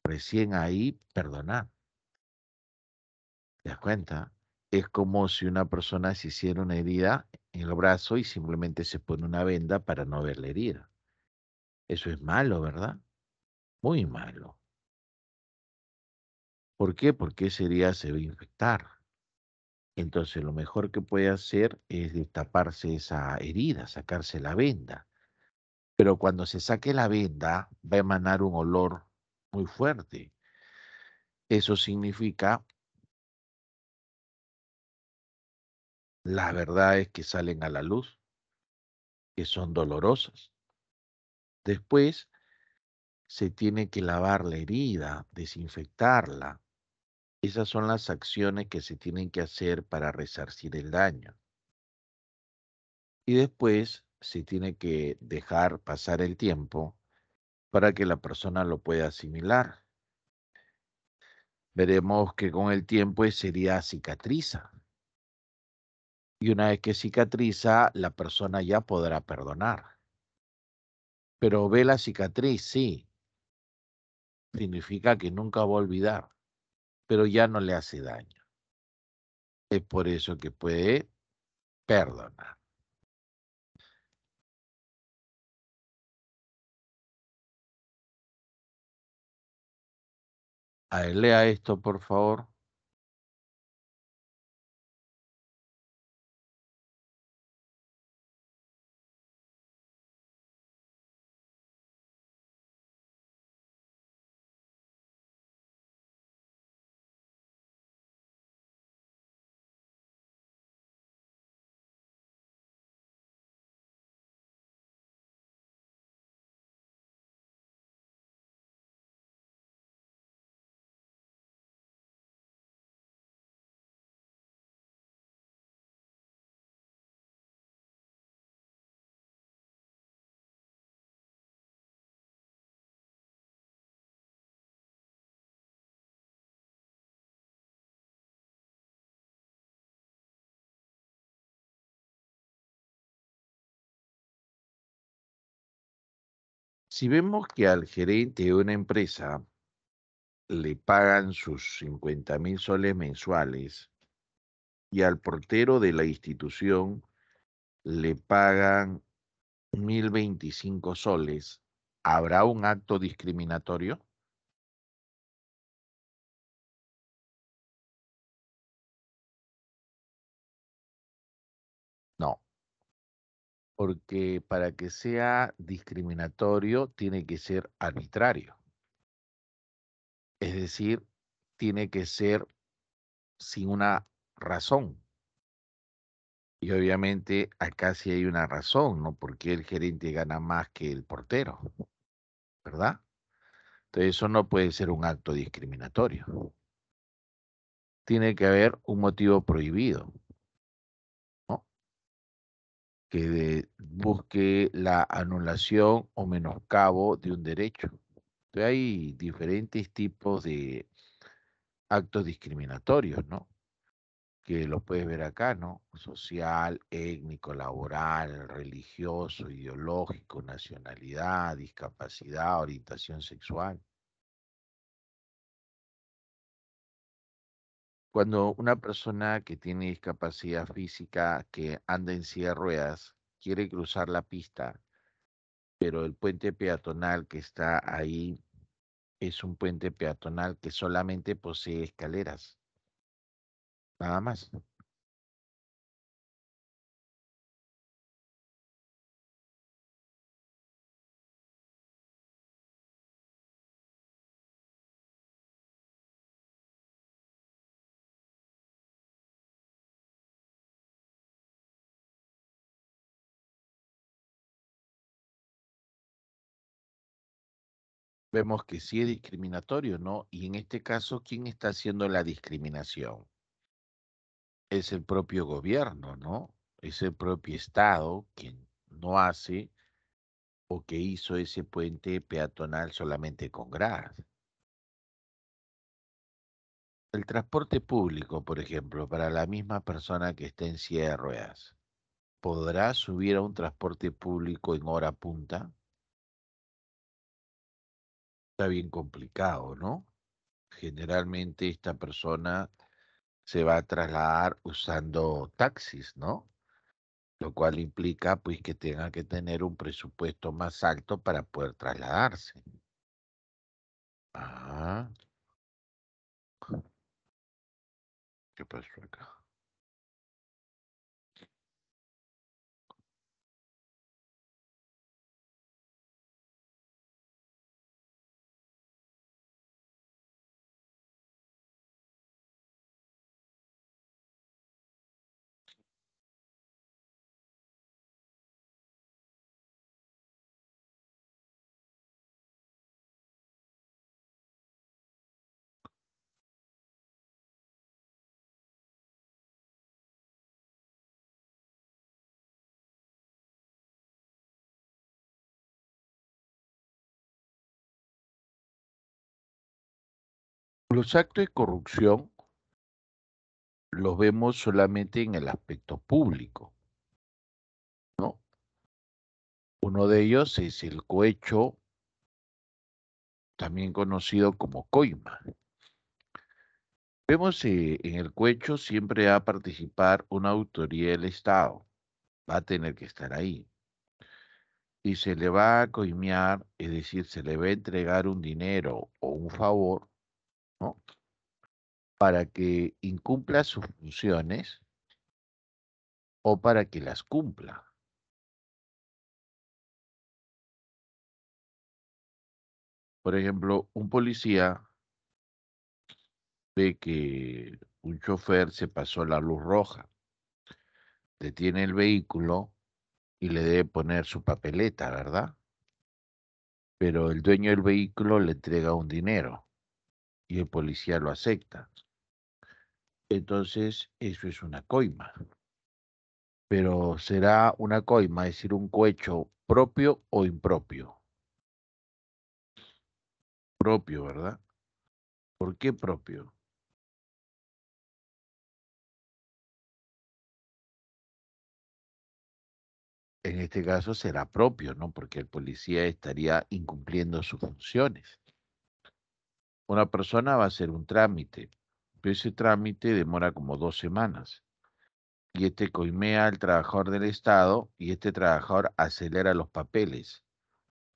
recién ahí perdonar. ¿Te das cuenta? Es como si una persona se hiciera una herida en el brazo y simplemente se pone una venda para no ver la herida. Eso es malo, ¿verdad? Muy malo. ¿Por qué? Porque esa herida se va a infectar. Entonces, lo mejor que puede hacer es destaparse esa herida, sacarse la venda. Pero cuando se saque la venda, va a emanar un olor muy fuerte. Eso significa las verdades que salen a la luz, que son dolorosas. Después se tiene que lavar la herida, desinfectarla. Esas son las acciones que se tienen que hacer para resarcir el daño. Y después se tiene que dejar pasar el tiempo para que la persona lo pueda asimilar. Veremos que con el tiempo esa herida cicatriza. Y una vez que cicatriza, la persona ya podrá perdonar. Pero ve la cicatriz, sí, significa que nunca va a olvidar, pero ya no le hace daño. Es por eso que puede perdonar. A ver, lea esto, por favor. Si vemos que al gerente de una empresa le pagan sus 50.000 soles mensuales y al portero de la institución le pagan 1.025 soles, ¿habrá un acto discriminatorio? No, porque para que sea discriminatorio tiene que ser arbitrario, es decir, tiene que ser sin una razón. Y obviamente acá sí hay una razón, ¿no? Porque el gerente gana más que el portero, ¿verdad? Entonces eso no puede ser un acto discriminatorio. Tiene que haber un motivo prohibido, ¿no? Que busque la anulación o menoscabo de un derecho. Entonces hay diferentes tipos de actos discriminatorios, ¿no? Que lo puedes ver acá, ¿no? Social, étnico, laboral, religioso, ideológico, nacionalidad, discapacidad, orientación sexual. Cuando una persona que tiene discapacidad física que anda en silla de ruedas quiere cruzar la pista, pero el puente peatonal que está ahí es un puente peatonal que solamente posee escaleras, nada más. Vemos que sí es discriminatorio, ¿no? Y en este caso, ¿quién está haciendo la discriminación? Es el propio gobierno, ¿no? Es el propio Estado quien no hace o que hizo ese puente peatonal solamente con gradas. El transporte público, por ejemplo, para la misma persona que está en silla de ruedas, ¿podrá subir a un transporte público en hora punta? Está bien complicado, ¿no? Generalmente esta persona se va a trasladar usando taxis, ¿no? Lo cual implica pues que tenga que tener un presupuesto más alto para poder trasladarse. Ah, ¿qué pasó acá? Los actos de corrupción los vemos solamente en el aspecto público, ¿no? Uno de ellos es el cohecho, también conocido como coima. Vemos en el cohecho siempre va a participar una autoridad del Estado, va a tener que estar ahí. Y se le va a coimear, es decir, se le va a entregar un dinero o un favor, ¿no? Para que incumpla sus funciones o para que las cumpla. Por ejemplo, un policía ve que un chofer se pasó la luz roja, detiene el vehículo y le debe poner su papeleta, ¿verdad? Pero el dueño del vehículo le entrega un dinero y el policía lo acepta. Entonces, eso es una coima. Pero será una coima, es decir, un cohecho propio o impropio. Propio, ¿verdad? ¿Por qué propio? En este caso será propio, ¿no? Porque el policía estaría incumpliendo sus funciones. Una persona va a hacer un trámite, pero ese trámite demora como 2 semanas. Y este coimea al trabajador del Estado y este trabajador acelera los papeles.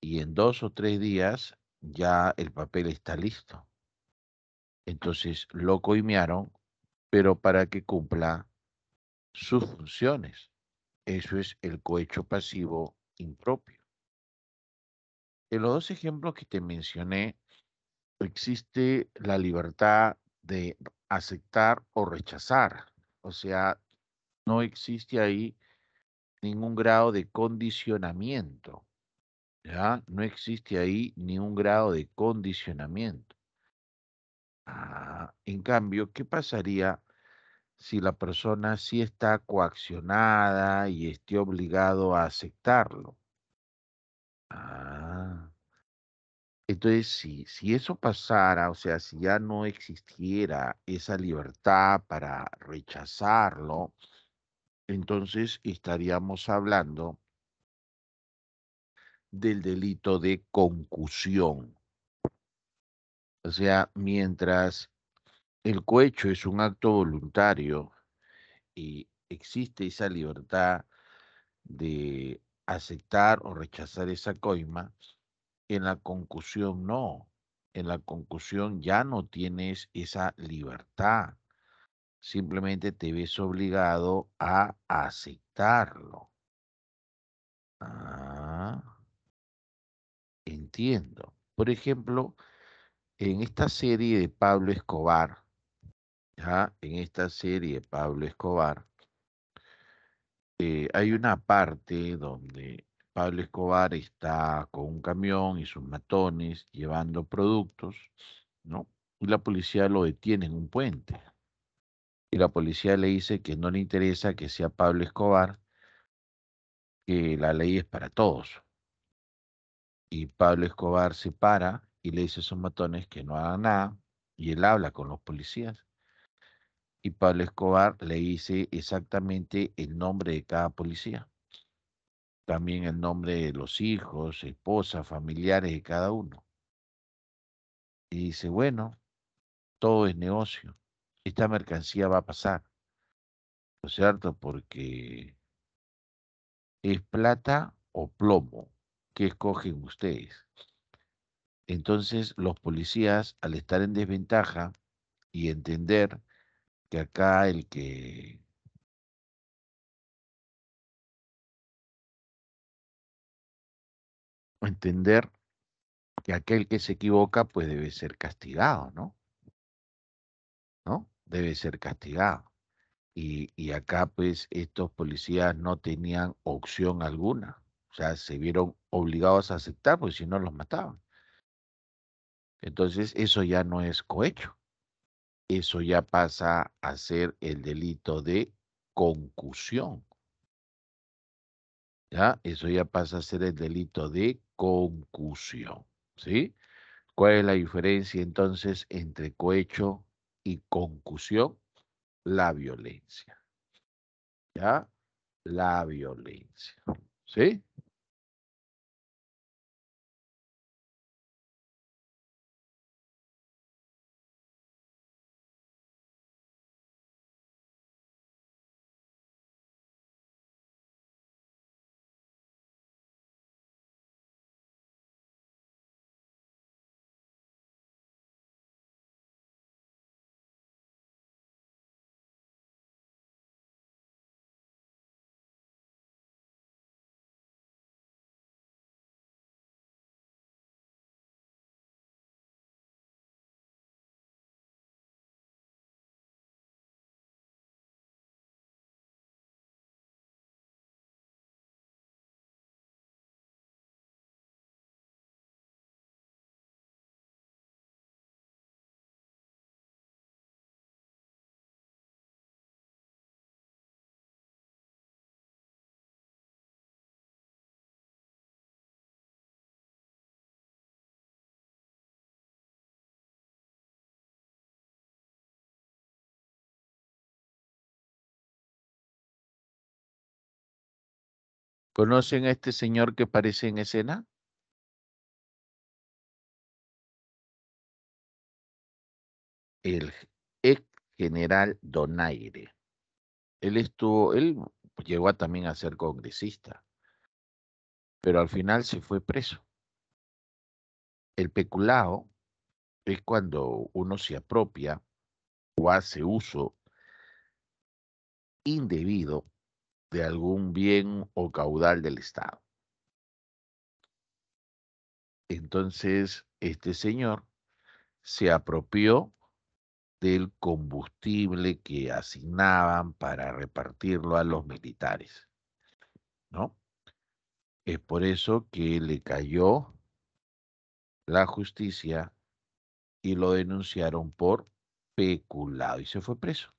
Y en 2 o 3 días ya el papel está listo. Entonces lo coimearon, pero para que cumpla sus funciones. Eso es el cohecho pasivo impropio. En los dos ejemplos que te mencioné, existe la libertad de aceptar o rechazar. O sea, no existe ahí ningún grado de condicionamiento, ¿ya? No existe ahí ningún grado de condicionamiento. En cambio, ¿qué pasaría si la persona sí está coaccionada y esté obligado a aceptarlo? Ah, entonces, si eso pasara, o sea, si ya no existiera esa libertad para rechazarlo, entonces estaríamos hablando del delito de concusión. O sea, mientras El cohecho es un acto voluntario y existe esa libertad de aceptar o rechazar esa coima. En la concusión no. En la concusión ya no tienes esa libertad. Simplemente te ves obligado a aceptarlo. Ah, entiendo. Por ejemplo, en esta serie de Pablo Escobar, ¿ya? En esta serie de Pablo Escobar, hay una parte donde Pablo Escobar está con un camión y sus matones llevando productos, ¿no? Y la policía lo detiene en un puente. Y la policía le dice que no le interesa que sea Pablo Escobar, que la ley es para todos. Y Pablo Escobar se para y le dice a esos matones que no hagan nada. Y él habla con los policías. Y Pablo Escobar le dice exactamente el nombre de cada policía. También el nombre de los hijos, esposas, familiares de cada uno. Y dice, bueno, todo es negocio. Esta mercancía va a pasar, ¿no es cierto? Porque es plata o plomo. ¿Qué escogen ustedes? Entonces los policías, al estar en desventaja y entender que acá entender que aquel que se equivoca pues debe ser castigado, ¿no? ¿No? Debe ser castigado. Y acá pues estos policías no tenían opción alguna. O sea, se vieron obligados a aceptar, porque si no los mataban. Entonces eso ya no es cohecho. Eso ya pasa a ser el delito de concusión. ¿Ya? Eso ya pasa a ser el delito de concusión. ¿Sí? ¿Cuál es la diferencia entonces entre cohecho y concusión? La violencia. ¿Ya? La violencia. ¿Sí? ¿Conocen a este señor que aparece en escena? El ex general Donaire. Él llegó también a ser congresista, pero al final se fue preso. El peculado es cuando uno se apropia o hace uso indebido de algún bien o caudal del Estado. Entonces, este señor se apropió del combustible que asignaban para repartirlo a los militares, ¿no? Es por eso que le cayó la justicia y lo denunciaron por peculado y se fue preso.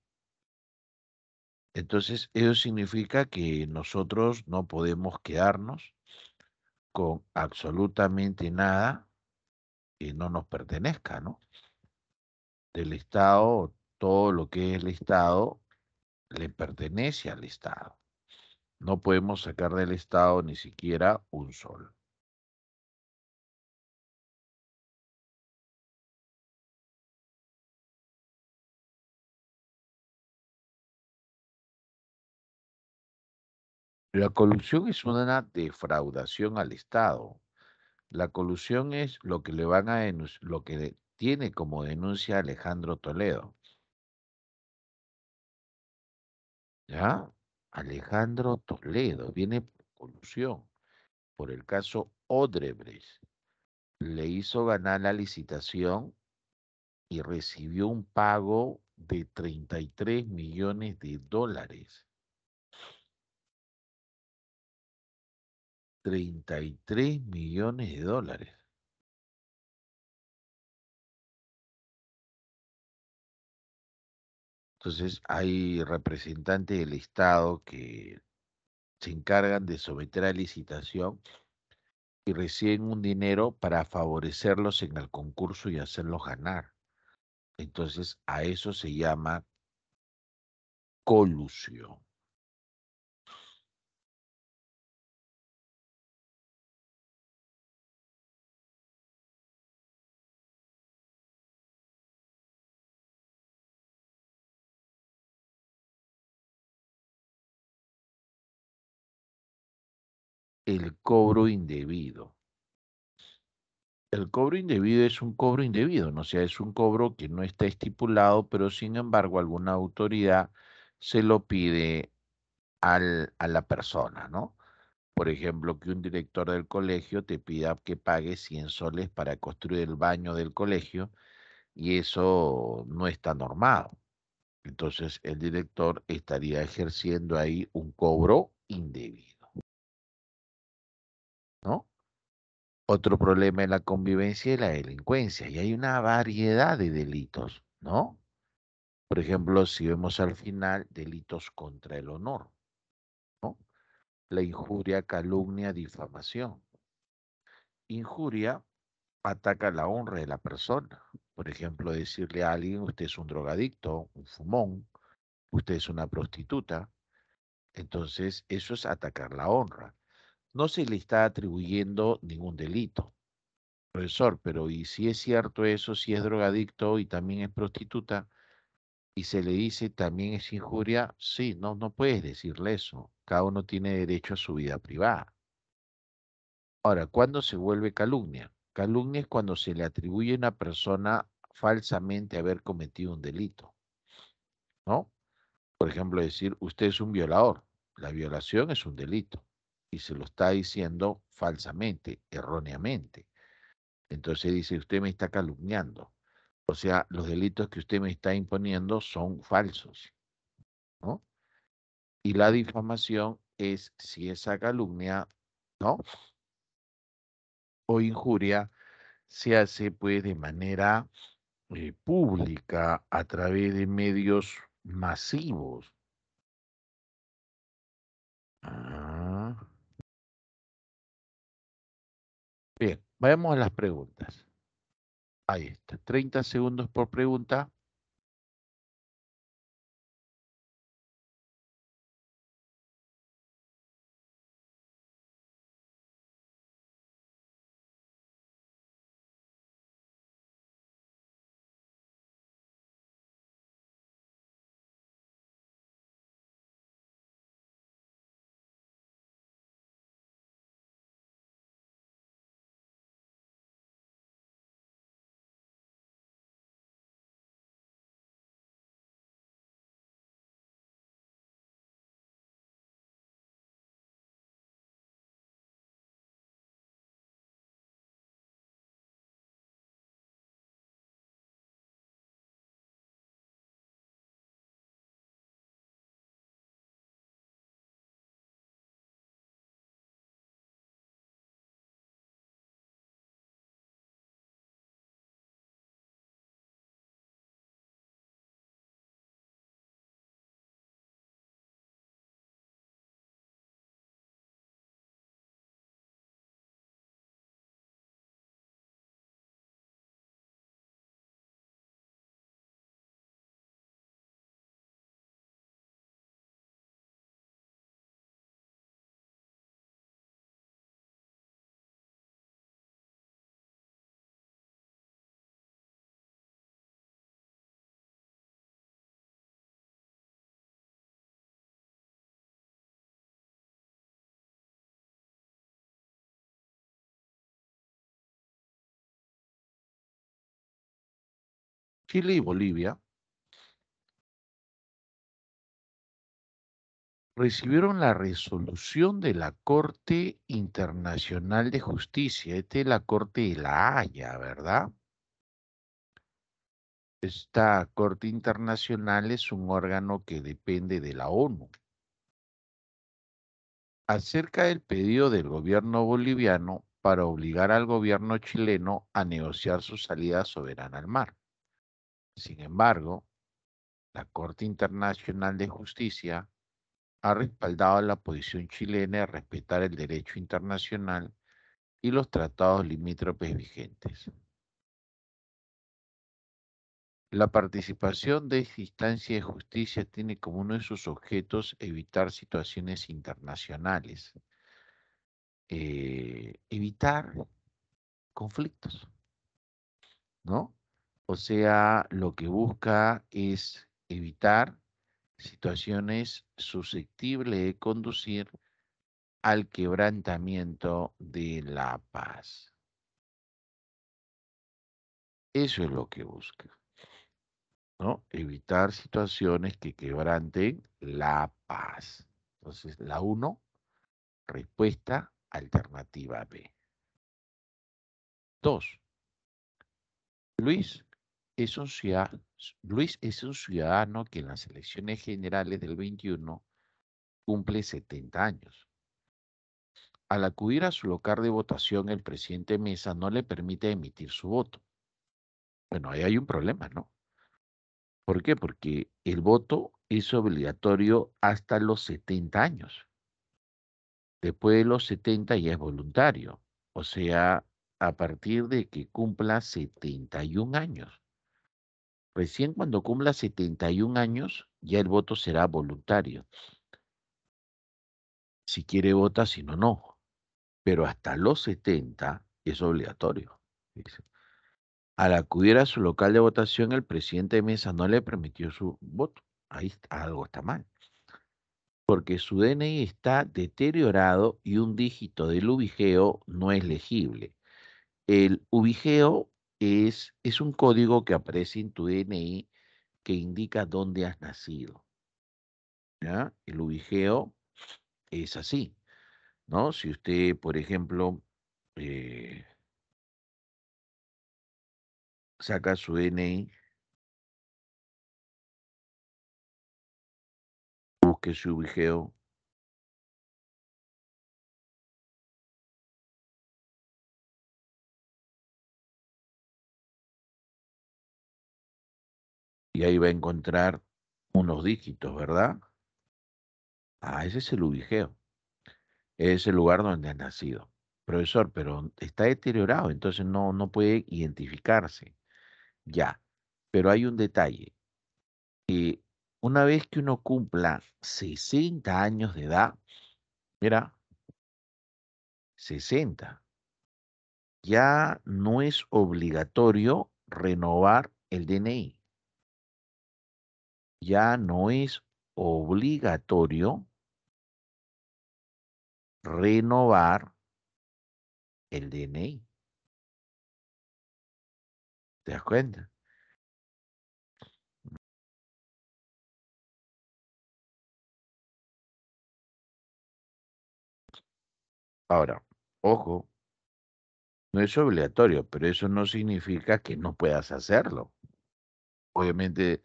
Entonces, eso significa que nosotros no podemos quedarnos con absolutamente nada que no nos pertenezca, ¿no? Del Estado, todo lo que es el Estado le pertenece al Estado. No podemos sacar del Estado ni siquiera un sol. La colusión es una defraudación al Estado. La colusión es lo que le van a lo que tiene como denuncia Alejandro Toledo. ¿Ya? Alejandro Toledo viene por colusión por el caso Odebrecht. Le hizo ganar la licitación y recibió un pago de 33 millones de dólares. 33 millones de dólares. Entonces hay representantes del Estado que se encargan de someter a licitación y reciben un dinero para favorecerlos en el concurso y hacerlos ganar. Entonces a eso se llama colusión. El cobro indebido. El cobro indebido es un cobro indebido, ¿no? O sea, es un cobro que no está estipulado, pero sin embargo alguna autoridad se lo pide a la persona, ¿no? Por ejemplo, que un director del colegio te pida que pagues 100 soles para construir el baño del colegio y eso no está normado. Entonces, el director estaría ejerciendo ahí un cobro indebido, ¿no? Otro problema es la convivencia y la delincuencia, y hay una variedad de delitos, ¿no? Por ejemplo, si vemos al final delitos contra el honor, ¿no? La injuria, calumnia, difamación. Injuria ataca la honra de la persona. Por ejemplo, decirle a alguien, usted es un drogadicto, un fumón, usted es una prostituta. Entonces, eso es atacar la honra. No se le está atribuyendo ningún delito. Profesor, pero ¿y si es cierto eso, si es drogadicto y también es prostituta, y se le dice también es injuria? Sí, no, no puedes decirle eso. Cada uno tiene derecho a su vida privada. Ahora, ¿cuándo se vuelve calumnia? Calumnia es cuando se le atribuye a una persona falsamente haber cometido un delito, ¿no? Por ejemplo, decir, usted es un violador. La violación es un delito y se lo está diciendo falsamente, erróneamente. Entonces dice, usted me está calumniando. O sea, los delitos que usted me está imponiendo son falsos, ¿no? Y la difamación es si esa calumnia, ¿no? O injuria se hace pues de manera pública a través de medios masivos. Ah, bien, vayamos a las preguntas. Ahí está, 30 segundos por pregunta. Chile y Bolivia recibieron la resolución de la Corte Internacional de Justicia. Esta es la Corte de La Haya, ¿verdad? Esta Corte Internacional es un órgano que depende de la ONU. Acerca del pedido del gobierno boliviano para obligar al gobierno chileno a negociar su salida soberana al mar. Sin embargo, la Corte Internacional de Justicia ha respaldado la posición chilena de respetar el derecho internacional y los tratados limítrofes vigentes. La participación de esta instancia de justicia tiene como uno de sus objetos evitar situaciones internacionales, evitar conflictos, ¿no? O sea, lo que busca es evitar situaciones susceptibles de conducir al quebrantamiento de la paz. Eso es lo que busca, ¿no? Evitar situaciones que quebranten la paz. Entonces, la uno, respuesta alternativa B. 2. Luis es un ciudadano, Luis es un ciudadano que en las elecciones generales del 21 cumple 70 años. Al acudir a su local de votación, el presidente Mesa no le permite emitir su voto. Bueno, ahí hay un problema, ¿no? ¿Por qué? Porque el voto es obligatorio hasta los 70 años. Después de los 70 ya es voluntario. O sea, a partir de que cumpla 71 años. Recién cuando cumpla 71 años, ya el voto será voluntario. Si quiere vota, si no, no. Pero hasta los 70 es obligatorio. Dice. Al acudir a su local de votación, el presidente Mesa no le permitió su voto. Algo está mal. Porque su DNI está deteriorado y un dígito del ubigeo no es legible. El ubigeo es un código que aparece en tu DNI que indica dónde has nacido. ¿Ya? El ubigeo es así, ¿no? Si usted, por ejemplo, eh, saca su DNI, busque su ubigeo y ahí va a encontrar unos dígitos, ¿verdad? Ah, ese es el ubigeo. Es el lugar donde has nacido. Profesor, pero está deteriorado, entonces no puede identificarse. Ya, pero hay un detalle. Una vez que uno cumpla 60 años de edad, mira, 60, ya no es obligatorio renovar el DNI. Ya no es obligatorio renovar el DNI. ¿Te das cuenta? Ahora, ojo, no es obligatorio, pero eso no significa que no puedas hacerlo. Obviamente,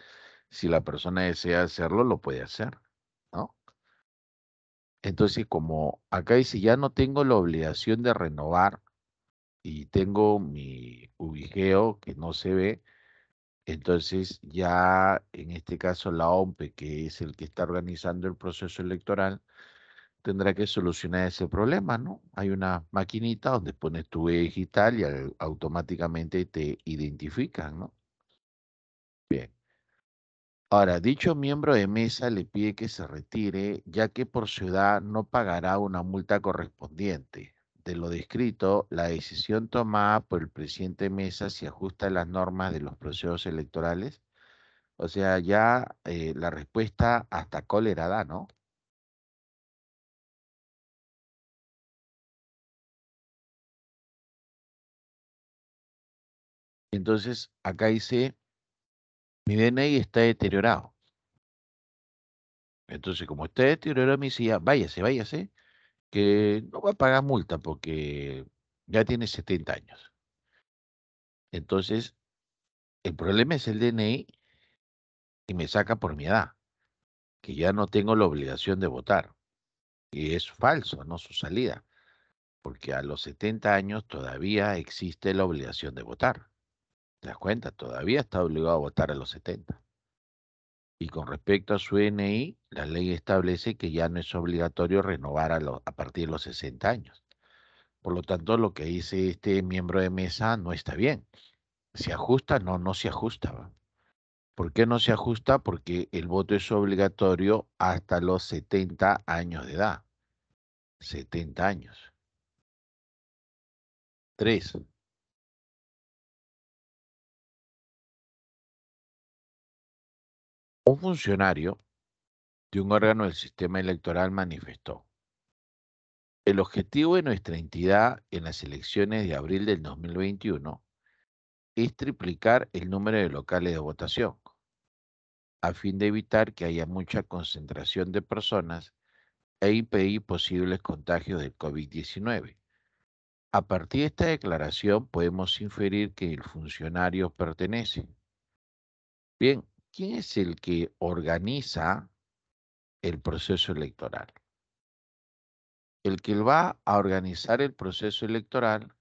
si la persona desea hacerlo, lo puede hacer, ¿no? Entonces, como acá dice, ya no tengo la obligación de renovar y tengo mi ubigeo que no se ve, entonces ya en este caso la OMPE, que es el que está organizando el proceso electoral, tendrá que solucionar ese problema, ¿no? Hay una maquinita donde pones tu huella digital y automáticamente te identifican, ¿no? Bien. Ahora, dicho miembro de mesa le pide que se retire, ya que por su edad no pagará una multa correspondiente. De lo descrito, la decisión tomada por el presidente Mesa se ajusta a las normas de los procesos electorales. O sea, ya la respuesta hasta cólera da, ¿no? Entonces, acá dice Mi DNI está deteriorado. Entonces, como está deteriorado, me decía, váyase, váyase, que no va a pagar multa porque ya tiene 70 años. Entonces, el problema es el DNI y me saca por mi edad, que ya no tengo la obligación de votar. Y es falso, ¿no? Su salida, porque a los 70 años todavía existe la obligación de votar. ¿Te das cuenta? Todavía está obligado a votar a los 70. Y con respecto a su DNI, la ley establece que ya no es obligatorio renovar a partir de los 60 años. Por lo tanto, lo que dice este miembro de mesa no está bien. ¿Se ajusta? No, no se ajusta. ¿Va? ¿Por qué no se ajusta? Porque el voto es obligatorio hasta los 70 años de edad. 70 años. Tres, un funcionario de un órgano del sistema electoral manifestó: el objetivo de nuestra entidad en las elecciones de abril del 2021 es triplicar el número de locales de votación, a fin de evitar que haya mucha concentración de personas e impedir posibles contagios del COVID-19. A partir de esta declaración podemos inferir que el funcionario pertenece. Bien, ¿quién es el que organiza el proceso electoral? El que va a organizar el proceso electoral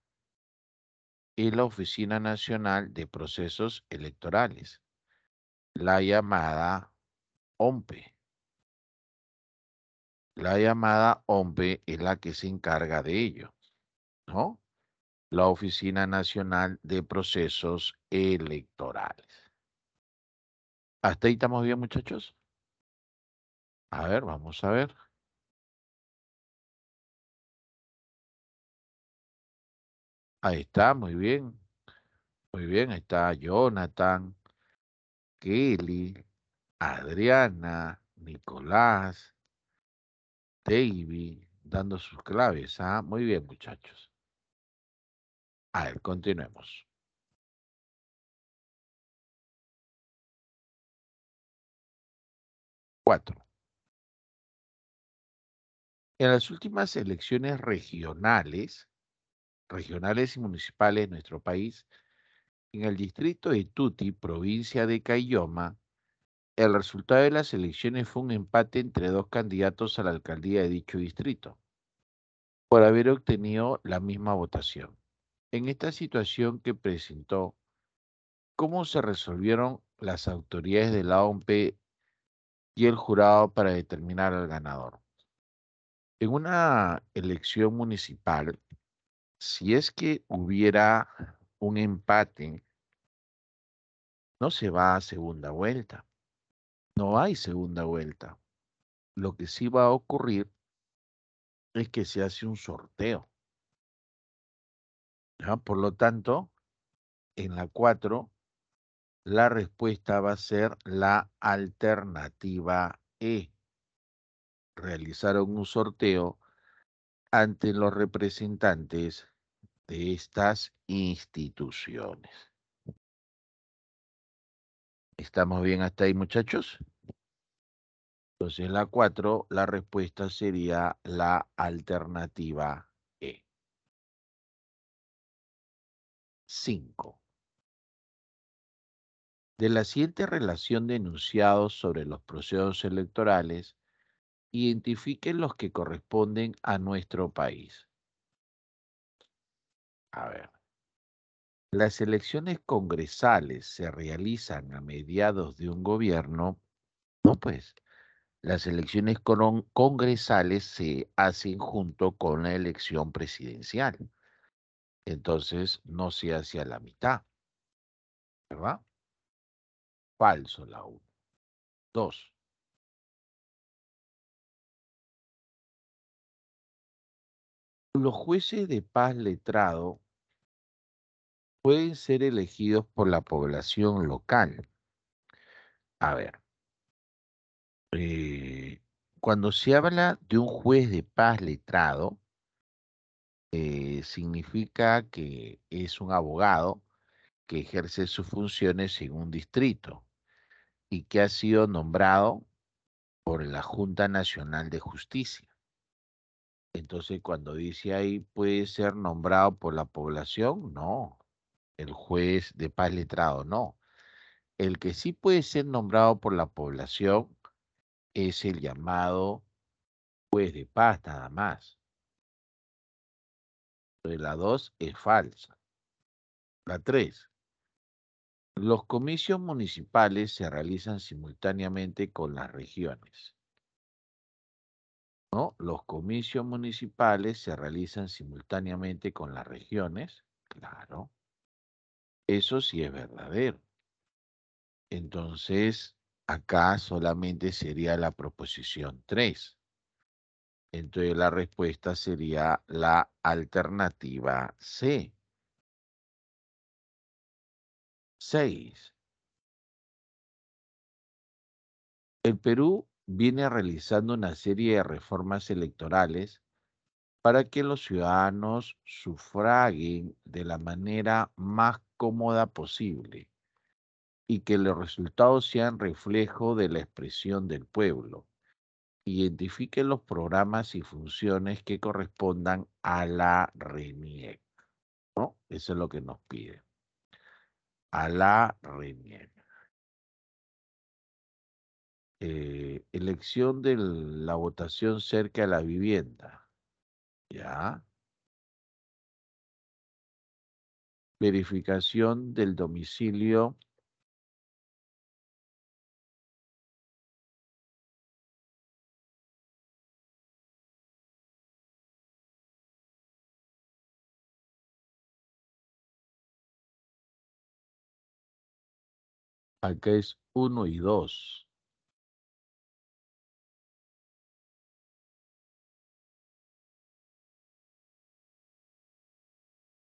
es la Oficina Nacional de Procesos Electorales, la llamada OMPE. La llamada OMPE es la que se encarga de ello, ¿no? La Oficina Nacional de Procesos Electorales. ¿Hasta ahí estamos bien, muchachos? A ver, vamos a ver. Ahí está, muy bien. Muy bien, ahí está Jonathan, Kelly, Adriana, Nicolás, Davy, dando sus claves. Ah, muy bien, muchachos. A ver, continuemos. 4. En las últimas elecciones regionales y municipales de nuestro país, en el distrito de Tuti, provincia de Caylloma, el resultado de las elecciones fue un empate entre dos candidatos a la alcaldía de dicho distrito, por haber obtenido la misma votación. En esta situación que presentó, ¿cómo se resolvieron las autoridades de la OMP y el jurado para determinar al ganador? En una elección municipal, si es que hubiera un empate, no se va a segunda vuelta. No hay segunda vuelta. Lo que sí va a ocurrir es que se hace un sorteo. ¿Ya? Por lo tanto, en la 4, la respuesta va a ser la alternativa E. Realizaron un sorteo ante los representantes de estas instituciones. ¿Estamos bien hasta ahí, muchachos? Entonces, en la 4, la respuesta sería la alternativa E. 5. De la siguiente relación de enunciados sobre los procesos electorales, identifiquen los que corresponden a nuestro país. A ver, las elecciones congresales se realizan a mediados de un gobierno. No, pues, las elecciones congresales se hacen junto con la elección presidencial. Entonces, no se hace a la mitad, ¿verdad? Falso la 1. 2. Los jueces de paz letrado pueden ser elegidos por la población local. A ver, eh, cuando se habla de un juez de paz letrado, significa que es un abogado que ejerce sus funciones en un distrito. y que ha sido nombrado por la Junta Nacional de Justicia. Entonces, cuando dice ahí puede ser nombrado por la población, no. El juez de paz letrado, no. El que sí puede ser nombrado por la población es el llamado juez de paz, nada más. Entonces, la 2 es falsa. La 3. Los comicios municipales se realizan simultáneamente con las regiones, ¿no? Los comicios municipales se realizan simultáneamente con las regiones, claro. Eso sí es verdadero. Entonces, acá solamente sería la proposición 3. Entonces, la respuesta sería la alternativa C. 6. El Perú viene realizando una serie de reformas electorales para que los ciudadanos sufraguen de la manera más cómoda posible y que los resultados sean reflejo de la expresión del pueblo. Identifique los programas y funciones que correspondan a la RENIEC, ¿no? Eso es lo que nos pide. A la RENIEC. Elección de la votación cerca de la vivienda. ¿Ya? Verificación del domicilio. Acá es 1 y 2.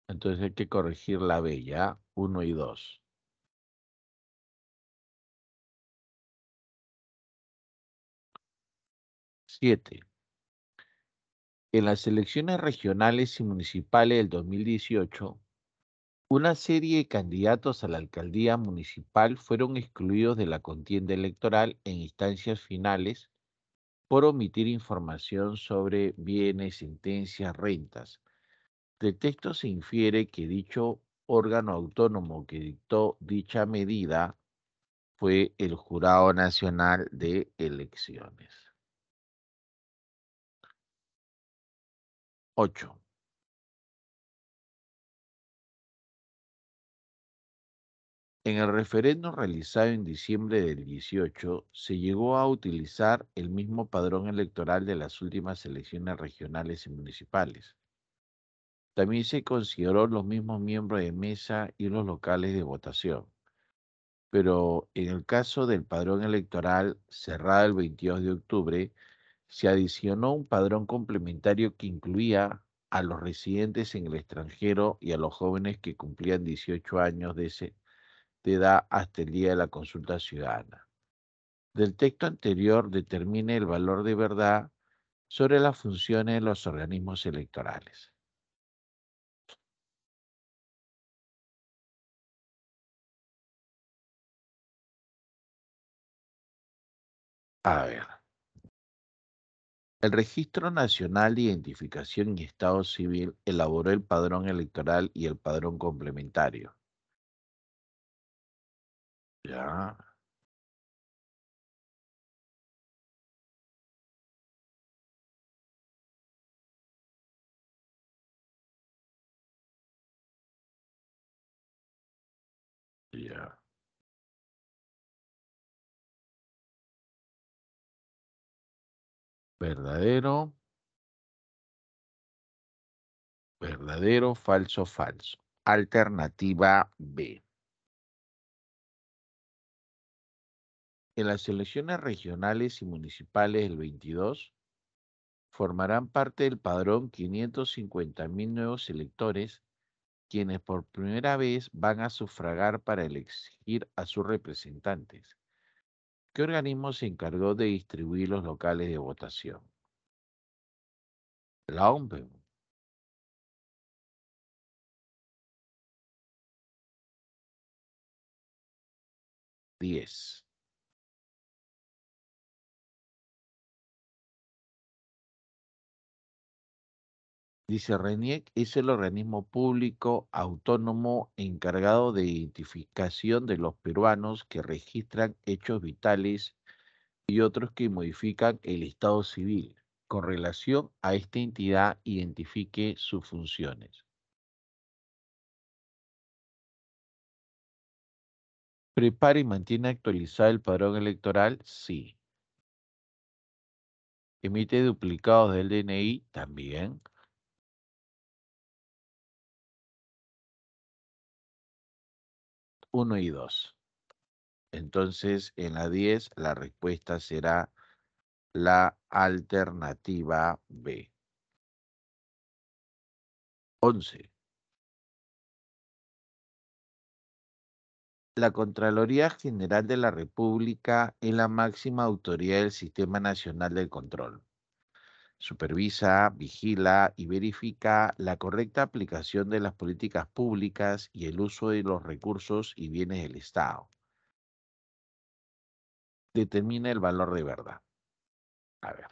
Entonces hay que corregir la B, ¿ya? 1 y 2. 7. En las elecciones regionales y municipales del 2018, una serie de candidatos a la alcaldía municipal fueron excluidos de la contienda electoral en instancias finales por omitir información sobre bienes, sentencias, rentas. Del texto se infiere que dicho órgano autónomo que dictó dicha medida fue el Jurado Nacional de Elecciones. 8. En el referéndum realizado en diciembre del 18, se llegó a utilizar el mismo padrón electoral de las últimas elecciones regionales y municipales. También se consideró los mismos miembros de mesa y los locales de votación. Pero en el caso del padrón electoral cerrado el 22 de octubre, se adicionó un padrón complementario que incluía a los residentes en el extranjero y a los jóvenes que cumplían 18 años de edad hasta el día de la consulta ciudadana. Del texto anterior determine el valor de verdad sobre las funciones de los organismos electorales. A ver, el Registro Nacional de Identificación y Estado Civil elaboró el padrón electoral y el padrón complementario. Ya, ya. Verdadero, verdadero, falso, falso. Alternativa B. En las elecciones regionales y municipales del 22, formarán parte del padrón 550.000 nuevos electores, quienes por primera vez van a sufragar para elegir a sus representantes. ¿Qué organismo se encargó de distribuir los locales de votación? La OMPE. 10. Dice, RENIEC es el organismo público autónomo encargado de identificación de los peruanos que registran hechos vitales y otros que modifican el estado civil. Con relación a esta entidad, identifique sus funciones. ¿Prepara y mantiene actualizado el padrón electoral? Sí. ¿Emite duplicados del DNI? También. Uno y dos. Entonces, en la 10, la respuesta será la alternativa B. 11. La Contraloría General de la República es la máxima autoridad del Sistema Nacional del Control. Supervisa, vigila y verifica la correcta aplicación de las políticas públicas y el uso de los recursos y bienes del Estado. Determina el valor de verdad. A ver.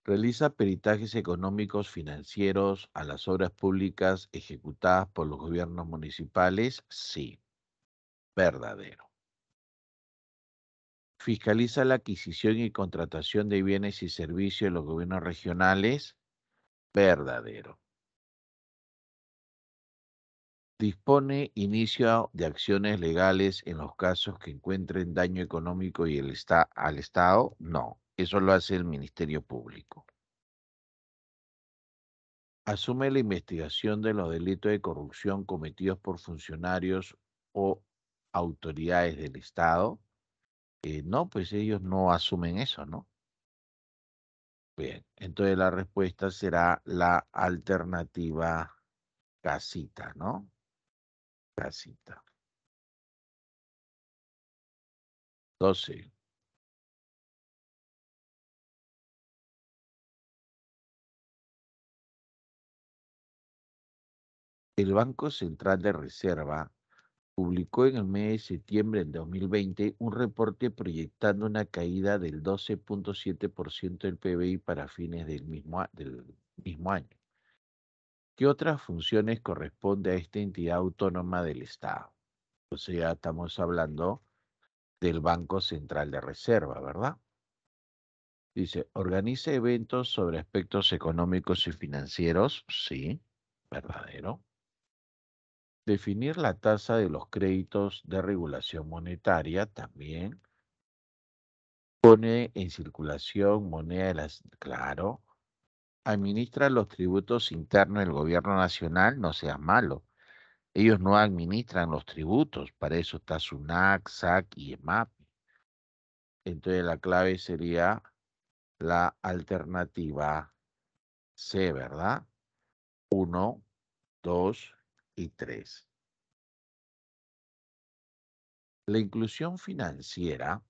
Realiza peritajes económicos financieros a las obras públicas ejecutadas por los gobiernos municipales. Sí, verdadero. Fiscaliza la adquisición y contratación de bienes y servicios de los gobiernos regionales. Verdadero. Dispone inicio de acciones legales en los casos que encuentren daño económico y al Estado. No, eso lo hace el Ministerio Público. Asume la investigación de los delitos de corrupción cometidos por funcionarios o autoridades del Estado. No, pues ellos no asumen eso, ¿no? Bien, entonces la respuesta será la alternativa casita, ¿no? Casita. 12. El Banco Central de Reserva publicó en el mes de septiembre del 2020 un reporte proyectando una caída del 12,7% del PBI para fines del mismo año. ¿Qué otras funciones corresponde a esta entidad autónoma del Estado? O sea, estamos hablando del Banco Central de Reserva, ¿verdad? Dice, organiza eventos sobre aspectos económicos y financieros. Sí, verdadero. Definir la tasa de los créditos de regulación monetaria también. Pone en circulación moneda de las... Claro. Administra los tributos internos del gobierno nacional, no seas malo. Ellos no administran los tributos, para eso está SUNAT, SAC y EMAP. Entonces la clave sería la alternativa C, ¿verdad? Uno, 2 y 3. La inclusión financiera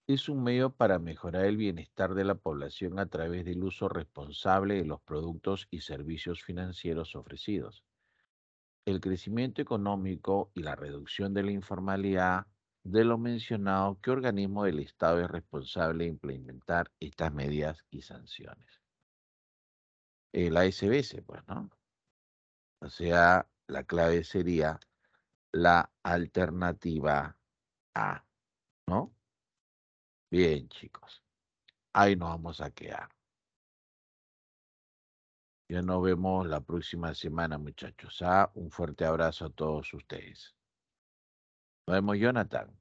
es un medio para mejorar el bienestar de la población a través del uso responsable de los productos y servicios financieros ofrecidos. El crecimiento económico y la reducción de la informalidad. De lo mencionado, ¿qué organismo del Estado es responsable de implementar estas medidas y sanciones? La SBS, pues, ¿no? O sea, la clave sería la alternativa A, ¿no? Bien, chicos. Ahí nos vamos a quedar. Ya nos vemos la próxima semana, muchachos. Un fuerte abrazo a todos ustedes. Nos vemos, Jonathan.